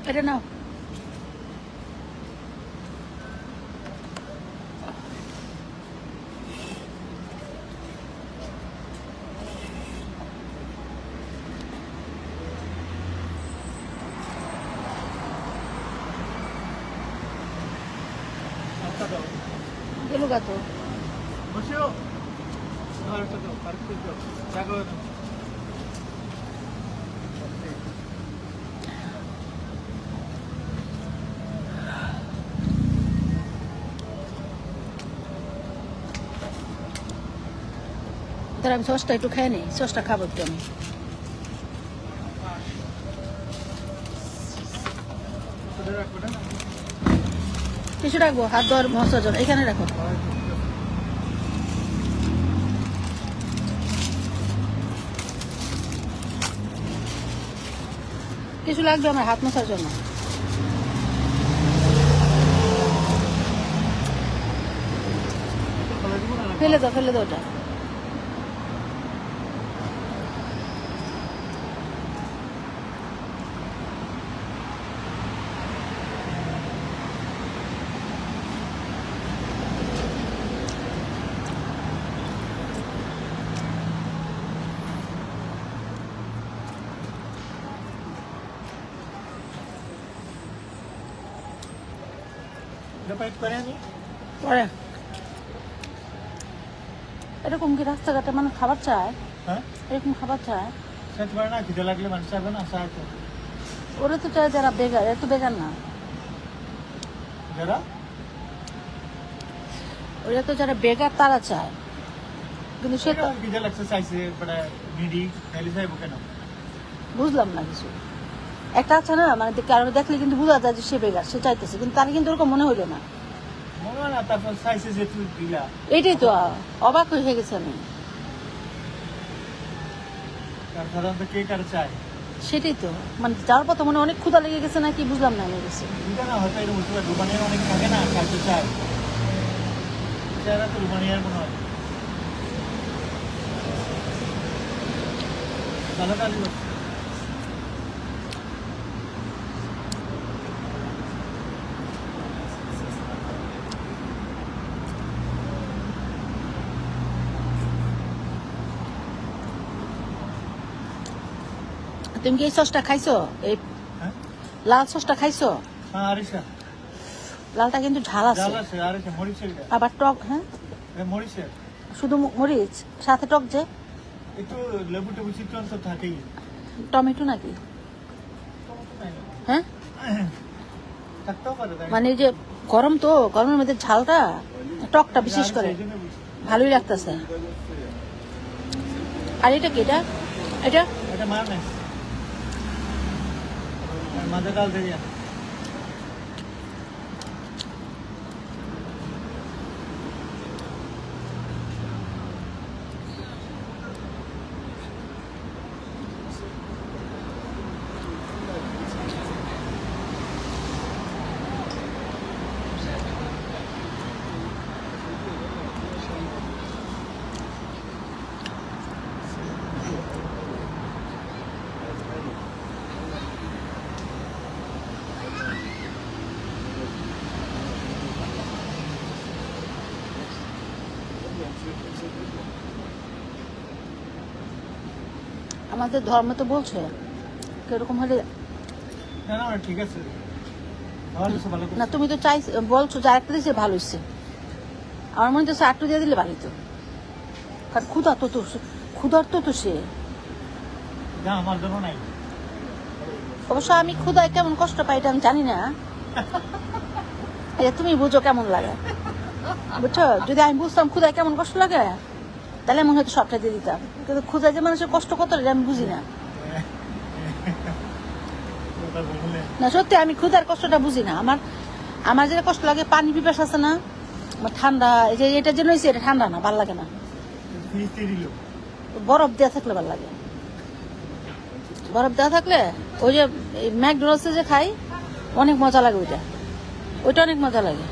এটা নাও। আচ্ছা দাও গেলো গা তো। বসিও আর একটা দাও আর একটু দাও জাগো তাহলে আমি সসটা একটু খেয়ে নিই, সসটা খাবো একটু আমি। করে রাখো না কিছু রাখবো হাত ধোয়ার মশার জন্য, এখানে রাখো। কিছু লাগবে আমার হাত মশার জন্য। ফেলে দাও, ফেলে দাও ওটা। পাইপ করে আমি পরে এরকম কি রাস্তাঘাটে মানুষ খাবার চায়? হ্যাঁ এরকম খাবার চায়? সেটা পারে না খিদে লাগলে মানুষ যাবে না সাহায্য ওরা তো চায় যারা বেকার, এত বেকার না। যারা ওরা তো যারা বেকার তারা চায়, কিন্তু সে তো খিদে লাগছে চাইছে বড় নিডি খাইলে যাইব কেন বুঝলাম না কিছু। একটা আছে না, মানে কারণে দেখলে কিন্তু বোঝা যায় যে সে বেকার, সে চাইতেছে, কিন্তু তার কিন্তু ওরকম মনে হইলো না। মনে হয় না তারপর চাইছে যে তুই দিলা এইটাই তো অবাক হয়ে গেছে আমি। কারণ সাধারণত কে কার চায় সেটাই তো, মানে যাওয়ার পথে মনে হয় অনেক ক্ষুধা লেগে গেছে নাকি বুঝলাম না আমি কিছু। বুঝা না হয়তো এরকম হতে পারে রুমানিয়ার অনেক থাকে না খাইতে চায় যারা তো রুমানিয়ার মনে হয় ভালো কাজ করছে তুমি কি এই সসটা খাইছো? এই হ্যাঁ লাল সসটা খাইছো? হ্যাঁ আরিশা লালটা কিন্তু ঝাল আছে, জাল আছে আরিশা মরিচের আবার টক। হ্যাঁ, মরিচের শুধু মরিচ সাথে টক যে, একটু লেবু টেবু চিত্রন তো থাকেই টমেটো নাকি? হ্যাঁ, থাকতেও পারে তাই মানে এই যে গরম তো, গরমের মধ্যে ঝালটা টকটা বিশেষ করে ভালোই লাগতেছে। আর এটা কি? এটা এটা এটা মারনেস মাঝে ডাল দিয়ে আমাদের ধর্ম তো বলছে কিরকম হলে না না ঠিক আছে ভালো আছে ভালো না, তুমি তো চাই বলছো যে আরেকটা দিয়েছে ভালো হচ্ছে। আমার মনে হচ্ছে আটটা দিয়ে দিলে ভালো তো, কারণ ক্ষুধা তো ক্ষুধার তো সে। না আমার জন্য নাই অবশ্য আমি ক্ষুধায় কেমন কষ্ট পাই এটা আমি জানি না, এটা তুমি বুঝো কেমন লাগে, বুঝছো? যদি আমি বুঝতাম ক্ষুধায় কেমন কষ্ট লাগে তাহলে মনে হয়তো সবটা দিয়ে দিতাম, কিন্তু ক্ষুধায় যে মানুষের কষ্ট কত এটা আমি বুঝি না। না সত্যি আমি ক্ষুধার কষ্টটা বুঝি না। আমার যেটা কষ্ট লাগে পানি পিপাস আছে না, আমার ঠান্ডা, এই যে এটার জন্য হয়েছে, এটা ঠান্ডা না, ভালো লাগে না। বরফ দেওয়া থাকলে ভালো লাগে, বরফ দেওয়া থাকলে। ওই যে ম্যাকডোনাল্ডসে যে খাই অনেক মজা লাগে, ওইটা অনেক মজা লাগে।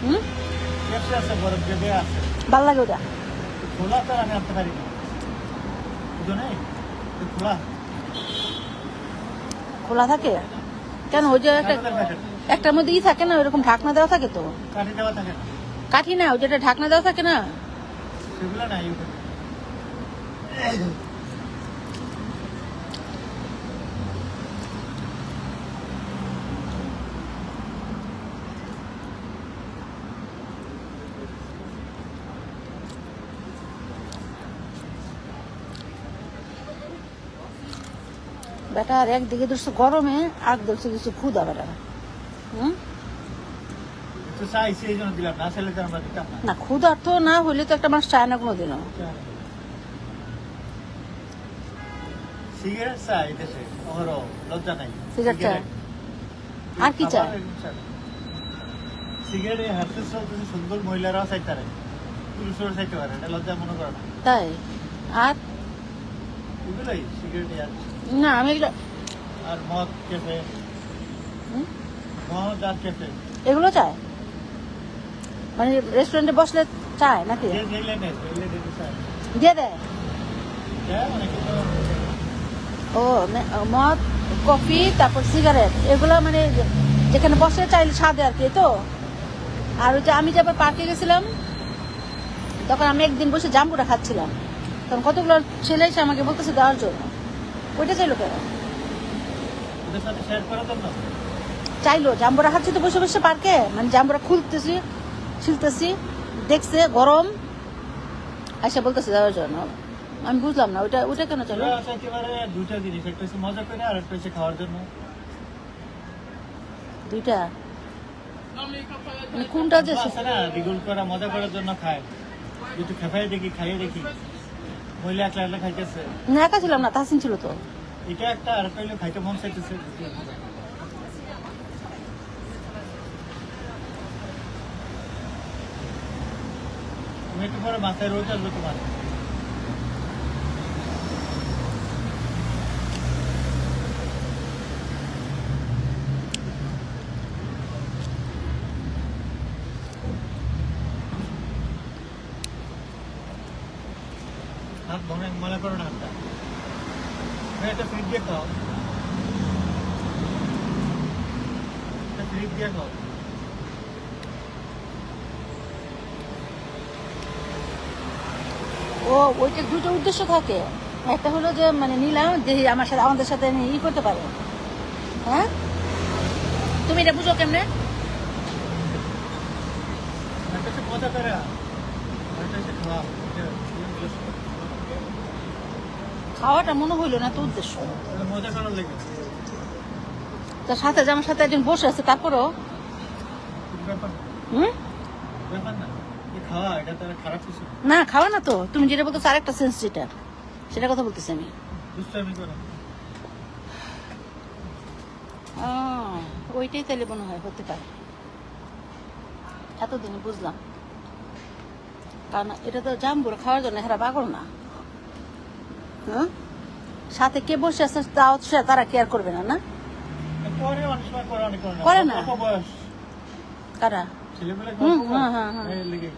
হুম, ভালো লাগে ওটা। খোলা তো আমি আনতে পারি না খোলা খোলা থাকে কেন? ওই যে একটা কাঠের প্যাকেট একটার মধ্যে ই থাকে না, ওইরকম ঢাকনা দেওয়া থাকে তো। কাঠি দেওয়া থাকে না, কাঠি না, ওই যেটা ঢাকনা দেওয়া থাকে না। সেগুলো নাই ওখানে। বেটা আর একদিকে ধরছে গরমে, আর ধরছে কিছু ক্ষুদা বেটা। হুম, তো চাইছি এই জন্য দিলাম, না চাইলে তো আমরা দিতাম না। না ক্ষুধার্ত না হইলে তো একটা মানুষ চায় না কোনোদিনও। সিগারেট চাই দেশে, ওরও লজ্জা নাই। সিগারেট চায়? আর কি চায়? সিগারেট হাতে চলতেছে, সুন্দর মহিলারাও চাইতে পারে, পুরুষরাও চাইতে পারে, এটা লজ্জা মনে করে না। তাই? আর এগুলোই সিগারেট না আমি এগুলো আর মদ ক্যাফে, হুম? মদ আর ক্যাফে এগুলো চায়, মানে রেস্টুরেন্টে বসলে চায় নাকি? যে যেগুলো নেই সেগুলো দিতে চায়। দিয়ে দেয়? হ্যাঁ, অনেকে তো ও মদ, কফি, তারপর সিগারেট, এগুলো মানে যেখানে বসে চাইলে স্বাদে আর কি, এই তো। আর ওই যে আমি যে আবার পার্কে গেছিলাম, তখন আমি একদিন বসে জাম্বুরা খাচ্ছিলাম, তখন কতগুলো ছেলে এসে আমাকে বলতেছে দেওয়ার জন্য। ওইটা চাইলো কেন? ওদের সাথে শেয়ার করার জন্য। চাইলো জাম্বুরা খাচ্ছি তো বসে বসে পার্কে, মানে জাম্বুরা খুলতেছি ছিলতেছি, দেখছে গরম, এসে বলতেছে দেওয়ার জন্য। আমি বুঝলাম না ওইটা ওইটা কেন চাইলো। ওরা চাইতে পারে দুইটা জিনিস, একটা হচ্ছে মজা করে আর একটা হচ্ছে খাওয়ার জন্য। দুইটা মানে কোনটা যে আছে না, রিগুল করা মজা করার জন্য খায়, একটু খেফাই দেখি, খাইয়ে দেখি, মহিলা একলা একলা খাইতেছে, না, একা ছিলাম না, তাহসিন ছিল তো। এটা একটা। আর একটা হইলে খাইতে মন চাইতেছে। তুমি একটু পরে মাথায় রোজ আসবে তোমার। হাত ভঙে ময়লা করো না হাতটা। তুমি একটা ফ্রিজ দিয়ে খাও, একটা ফ্রিজ দিয়ে খাও। ও ওইটা দুটো উদ্দেশ্য থাকে, একটা হলো যে মানে নিলাম যে আমার সাথে আমাদের সাথে ই করতে পারে। হ্যাঁ, তুমি এটা বুঝো কেমনে? একটা হচ্ছে মজা করে, একটা হচ্ছে খাওয়া। খাওয়াটা মনে হইলো না তো উদ্দেশ্য। এটা মজা করার লেগে তার সাথে যে আমার সাথে একজন বসে আছে, তারপরেও ব্যাপার না। হুম, ব্যাপার না, এই খাওয়া এটা তারা খারাপ কিছু না। না খাওয়া না তো, তুমি যেটা বলতেছো আরেকটা সেন্স যেটা, সেটা কথা বলতেছি আমি। দুষ্টামি করে। ওইটাই তাহলে মনে হয় হতে পারে, এতদিনে বুঝলাম। কারণ এটা তো জাম্বুরা খাওয়ার জন্য, এরা পাগল না। হ্যাঁ, সাথে কে বসে আছে তাও তারা কেয়ার করবে না, না করে অনেক সময় করে, অনেক করে না। অল্প বয়স কারা? ছেলেমেলে হুম, হ্যাঁ, হ্যাঁ, হ্যাঁ। লেগে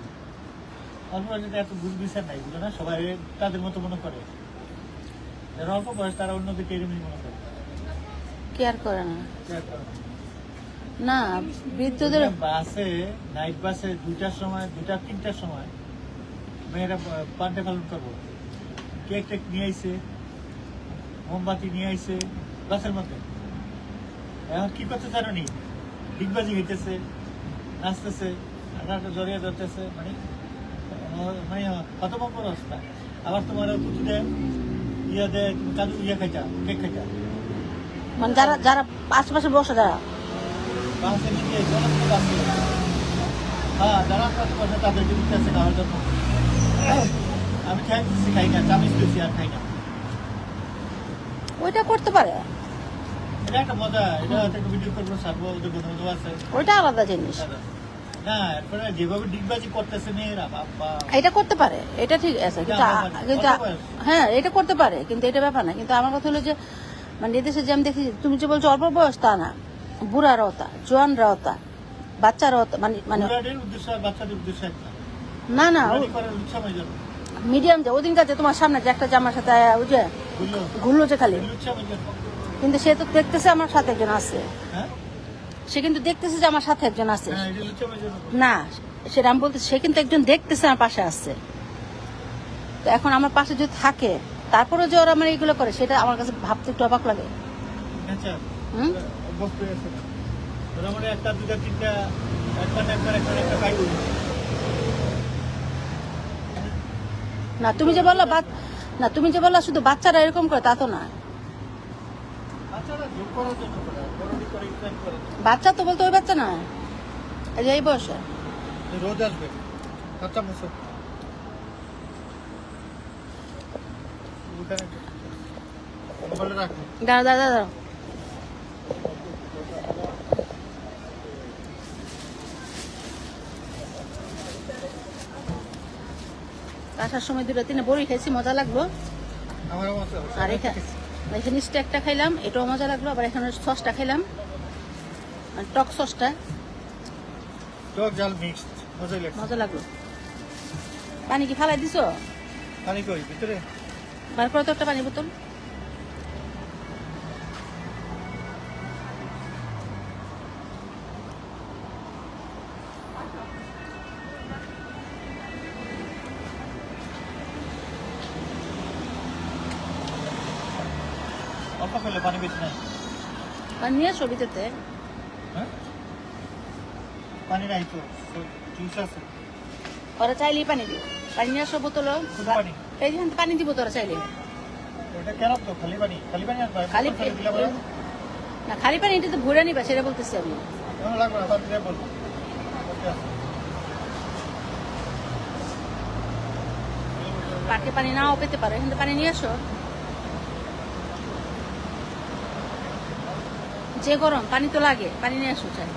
অল্প বয়সে এত বুঝ বিচার নাই, বুঝলো না, সবাই তাদের মতো মনে করে। যারা অল্প বয়স তারা অন্যদিকে এরকমই মনে করে, কেয়ার করে না। care করে না। না, বৃদ্ধদের বাসে, নাইট বাসে 2টার সময়, 2টা 3টার সময় মেয়েরা পান্ডে পালন করবো, কেক টেক নিয়ে আইছে, মোমবাতি নিয়ে আইছে বাসের মধ্যে। এখন কি করতে জানো নি, ডিগবাজি হইতেছে, নাচতেছে, একটা জড়িয়ে ধরতেছে, মানে মানে কত বড় অবস্থা। আবার তোমার পুতুলে ইয়া দেয়, তুমি কাজু ইয়া খাইতা, কেক খাইতা, মানে যারা যারা আশেপাশে বসে যারা, বাসে নিয়ে বাসে, হ্যাঁ, যারা আশেপাশে বসে তাদেরকে দিতে আছে খাওয়ার জন্য। আমি খাই দিচ্ছি, খাই না, চামিচ দিচ্ছি আর খাই না। ওইটা করতে পারে, এটা একটা মজা, এটা একটা ভিডিও করবো, সারবো, ওদের বন্ধু বান্ধব আছে। ওইটা আলাদা জিনিস। না, এরপরে যেভাবে ডিগবাজি করতেছে মেয়েরা, বাবা, এটা করতে পারে, এটা ঠিক আছে, কিন্তু কিন্তু হ্যাঁ এটা করতে পারে, কিন্তু এটা ব্যাপার না। কিন্তু আমার কথা হলো যে মানে এদেশে যে আমি দেখি, তুমি যে বলছো অল্প বয়স, তা না, বুড়ারাও তা, জোয়ানরাও তা, বাচ্চারাও তা, মানে মানে বুড়াদের উদ্দেশ্য আর বাচ্চাদের উদ্দেশ্য একটা। না না, বুড়ানি করার উৎসাহ জন্য মিডিয়াম যে ওদিনকার যে তোমার সামনে যে একটা জামার সাথে ওই যে বুঝলো, ঘুরলো যে খালি, উৎসাহ জন্য কিন্তু সে তো দেখতেছে আমার সাথে একজন আছে, হ্যাঁ সে কিন্তু দেখতেছে যে আমার সাথে একজন আছে। হ্যাঁ এটা লুচ্চা মেজর না, সেটা আমি বলতে, সে কিন্তু একজন দেখতেছে আমার পাশে আছে। তো এখন আমার পাশে যদি থাকে, তারপরে যে ওরা আমার এইগুলো করে, সেটা আমার কাছে ভাবতে একটু অবাক লাগে। আচ্ছা হুম? অভ্যস্ত হয়ে আছে না ওরা মানে একটা দুটা তিনটা একবার একটা পাই না তুমি যে বললো না তুমি যে বললো শুধু বাচ্চারা এরকম করে, তা তো না। বাচ্চারা যোগ করার জন্য করে বড়ি করে ইনফ্যাক্ট করে বাচ্চা তো বলতে ওই বাচ্চা না, এই যে এই বয়সে। রোজ আসবে 7 বছর মোবাইলে রাখো দাঁড়া দাঁড়া দাঁড়া, আসার সময় 2-3 বড়ি খাইছি, মজা লাগলো। আমারও মতো আর এখানে স্টেকটা খাইলাম, এটাও মজা লাগলো। আবার এখানে সসটা খাইলাম, আর টক সসটা টক জাল মিক্সড মজাই লাগছে মজা লাগলো। পানি কি ফালাই দিছো? পানি কই ভিতরে বার করে তো একটা পানি বোতল। অল্প খেলে পানি বেশি নাই পানি নিয়ে আসো ভিতরতে। হ্যাঁ পানি নাই তো জুস আছে ওরা চাইলেই পানি দিও, পানি নিয়ে আসো বোতল। শুধু পানি এই যেখানে পানি দিব তোরা চাইলে। ওটা কেন তো খালি পানি আর খালি দিলে বলে না, খালি পানি এটা তো ভরে নিবা, সেটা বলতেছি আমি। কেন লাগবে না পানি দিয়ে বলবো পাকে পানি নাও পেতে পারো, এখানে পানি নিয়ে আসো। যে গরম পানি তো লাগে, পানি নিয়ে আসো চাই।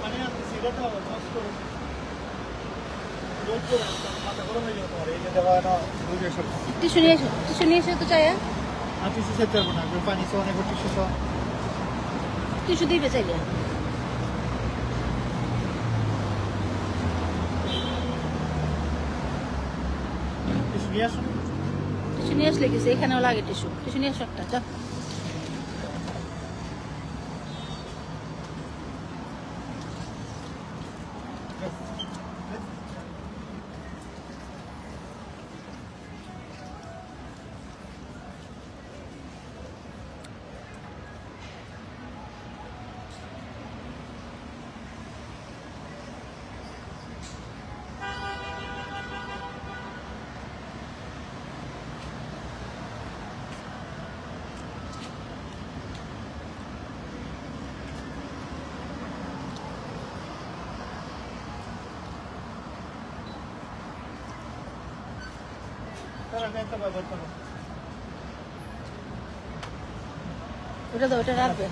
পানি আনতেছি এটা তো নষ্ট করে রোদ করে মাথা গরম হয়ে যাবে তোমার এই যে দেওয়া না বুঝে এসব টিস্যু নিয়ে এসো, টিস্যু নিয়ে এসো তো চাই। আর টিস্যু সেট করবো না পানি সহ অনেক টিস্যু সহ টিস্যু দিবে চাইলে। টিস্যু নিয়ে আসুন টিস্যু নিয়ে আসলে গেছে, এখানেও লাগে টিস্যু। টিস্যু নিয়ে আসো একটা, যা। তারা একটা ব্যবহার করো ওটা দাও, ওটা রাখবে।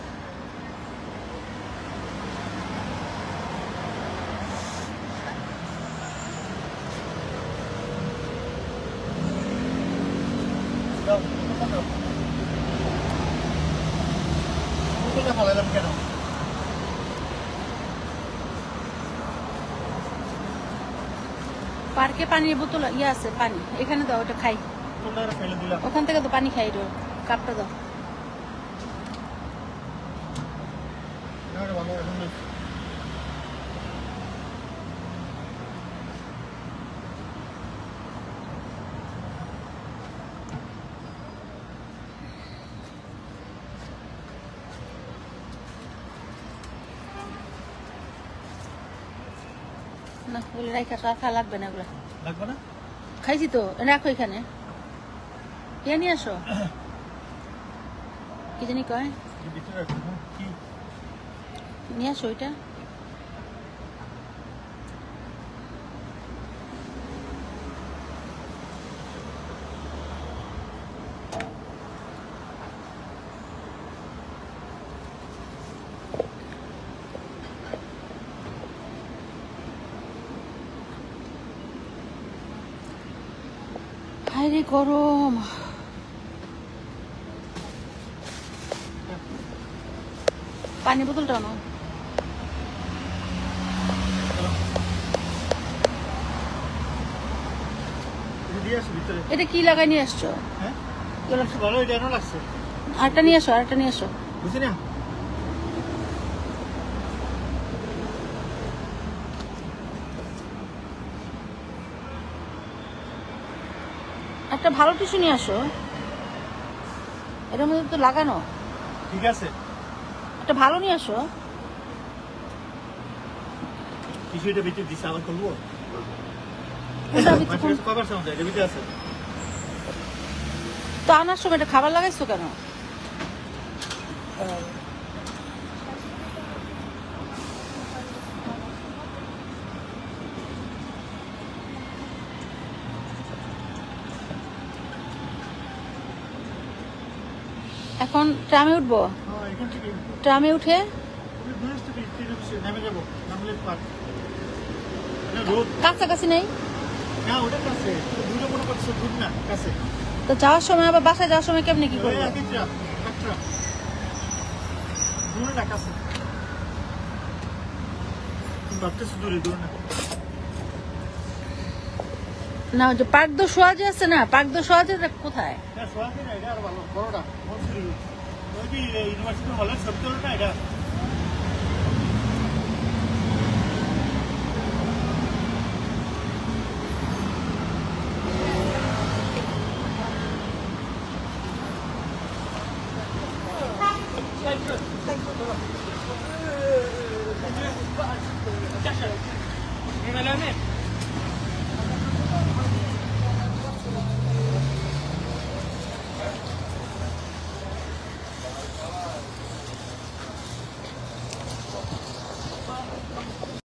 দাও দাও বোতলটা ফালাইলাম কেন পার্কে পানির বোতল ইয়ে আছে, পানি এখানে দাও, ওটা খাই। বোতলটা ফেলে দিলাম ওখান থেকে তো পানি খাই, এটা কাপটা দাও। ভালো এখন না, বলে রাখা আর খাওয়া লাগবে না, এগুলো লাগবে না খাইছি তো রাখো এখানে কে নিয়ে আসো কি জানি কয় এই ভিতরে রাখো, হ্যাঁ, কি নিয়ে আসো ওইটা হায়রে গরম পানি বোতলটা নাও এটা দিয়ে আসো ভিতরে। এটা কি লাগাই নিয়ে আসছো হ্যাঁ এগুলো ভালো, এটা এনো লাগছে, আরেকটা নিয়ে আসো আরেকটা নিয়ে আসো বুঝছি না। একটা ভালো টিস্যু নিয়ে আসো এটার মধ্যে তো লাগানো ঠিক আছে, একটা ভালো নিয়ে আসো কিছু এটা ভিতরে দিছে, আবার করবো। কোনটা ভিতরে মাছের কাছে কবার সাউন্ড এটা ভিতরে আছে। তো আনার সময় এটা খাবার লাগাইছো কেন এখন ট্রামে উঠবো হ্যাঁ, এখান থেকে ট্রামে উঠে তুমি দূরে থেকে নেমে যাবো, নামলে পার। এটা রোদ কাছাকাছি নেই না, ওটা কাছে, দূরে মনে করছো, দূর না, কাছে। তো যাওয়ার সময় আবার বাসায় যাওয়ার সময় কেমনি কি ওই করবো একই ট্রাম, এক ট্রাম। দূরে না, কাছে। তুমি ভাবতেছো দূরে, দূরে না। না ওই যে পার্ক দো সোয়া যে আছে না পার্ক দো সোয়া যে কোথায় হ্যাঁ, সোয়াকে না, এটা আরো ভালো, বড়টা, মনসুরি। ওই যে ইউনিভার্সিটি হলের ছবি তোলো না, এটা। Ni me lo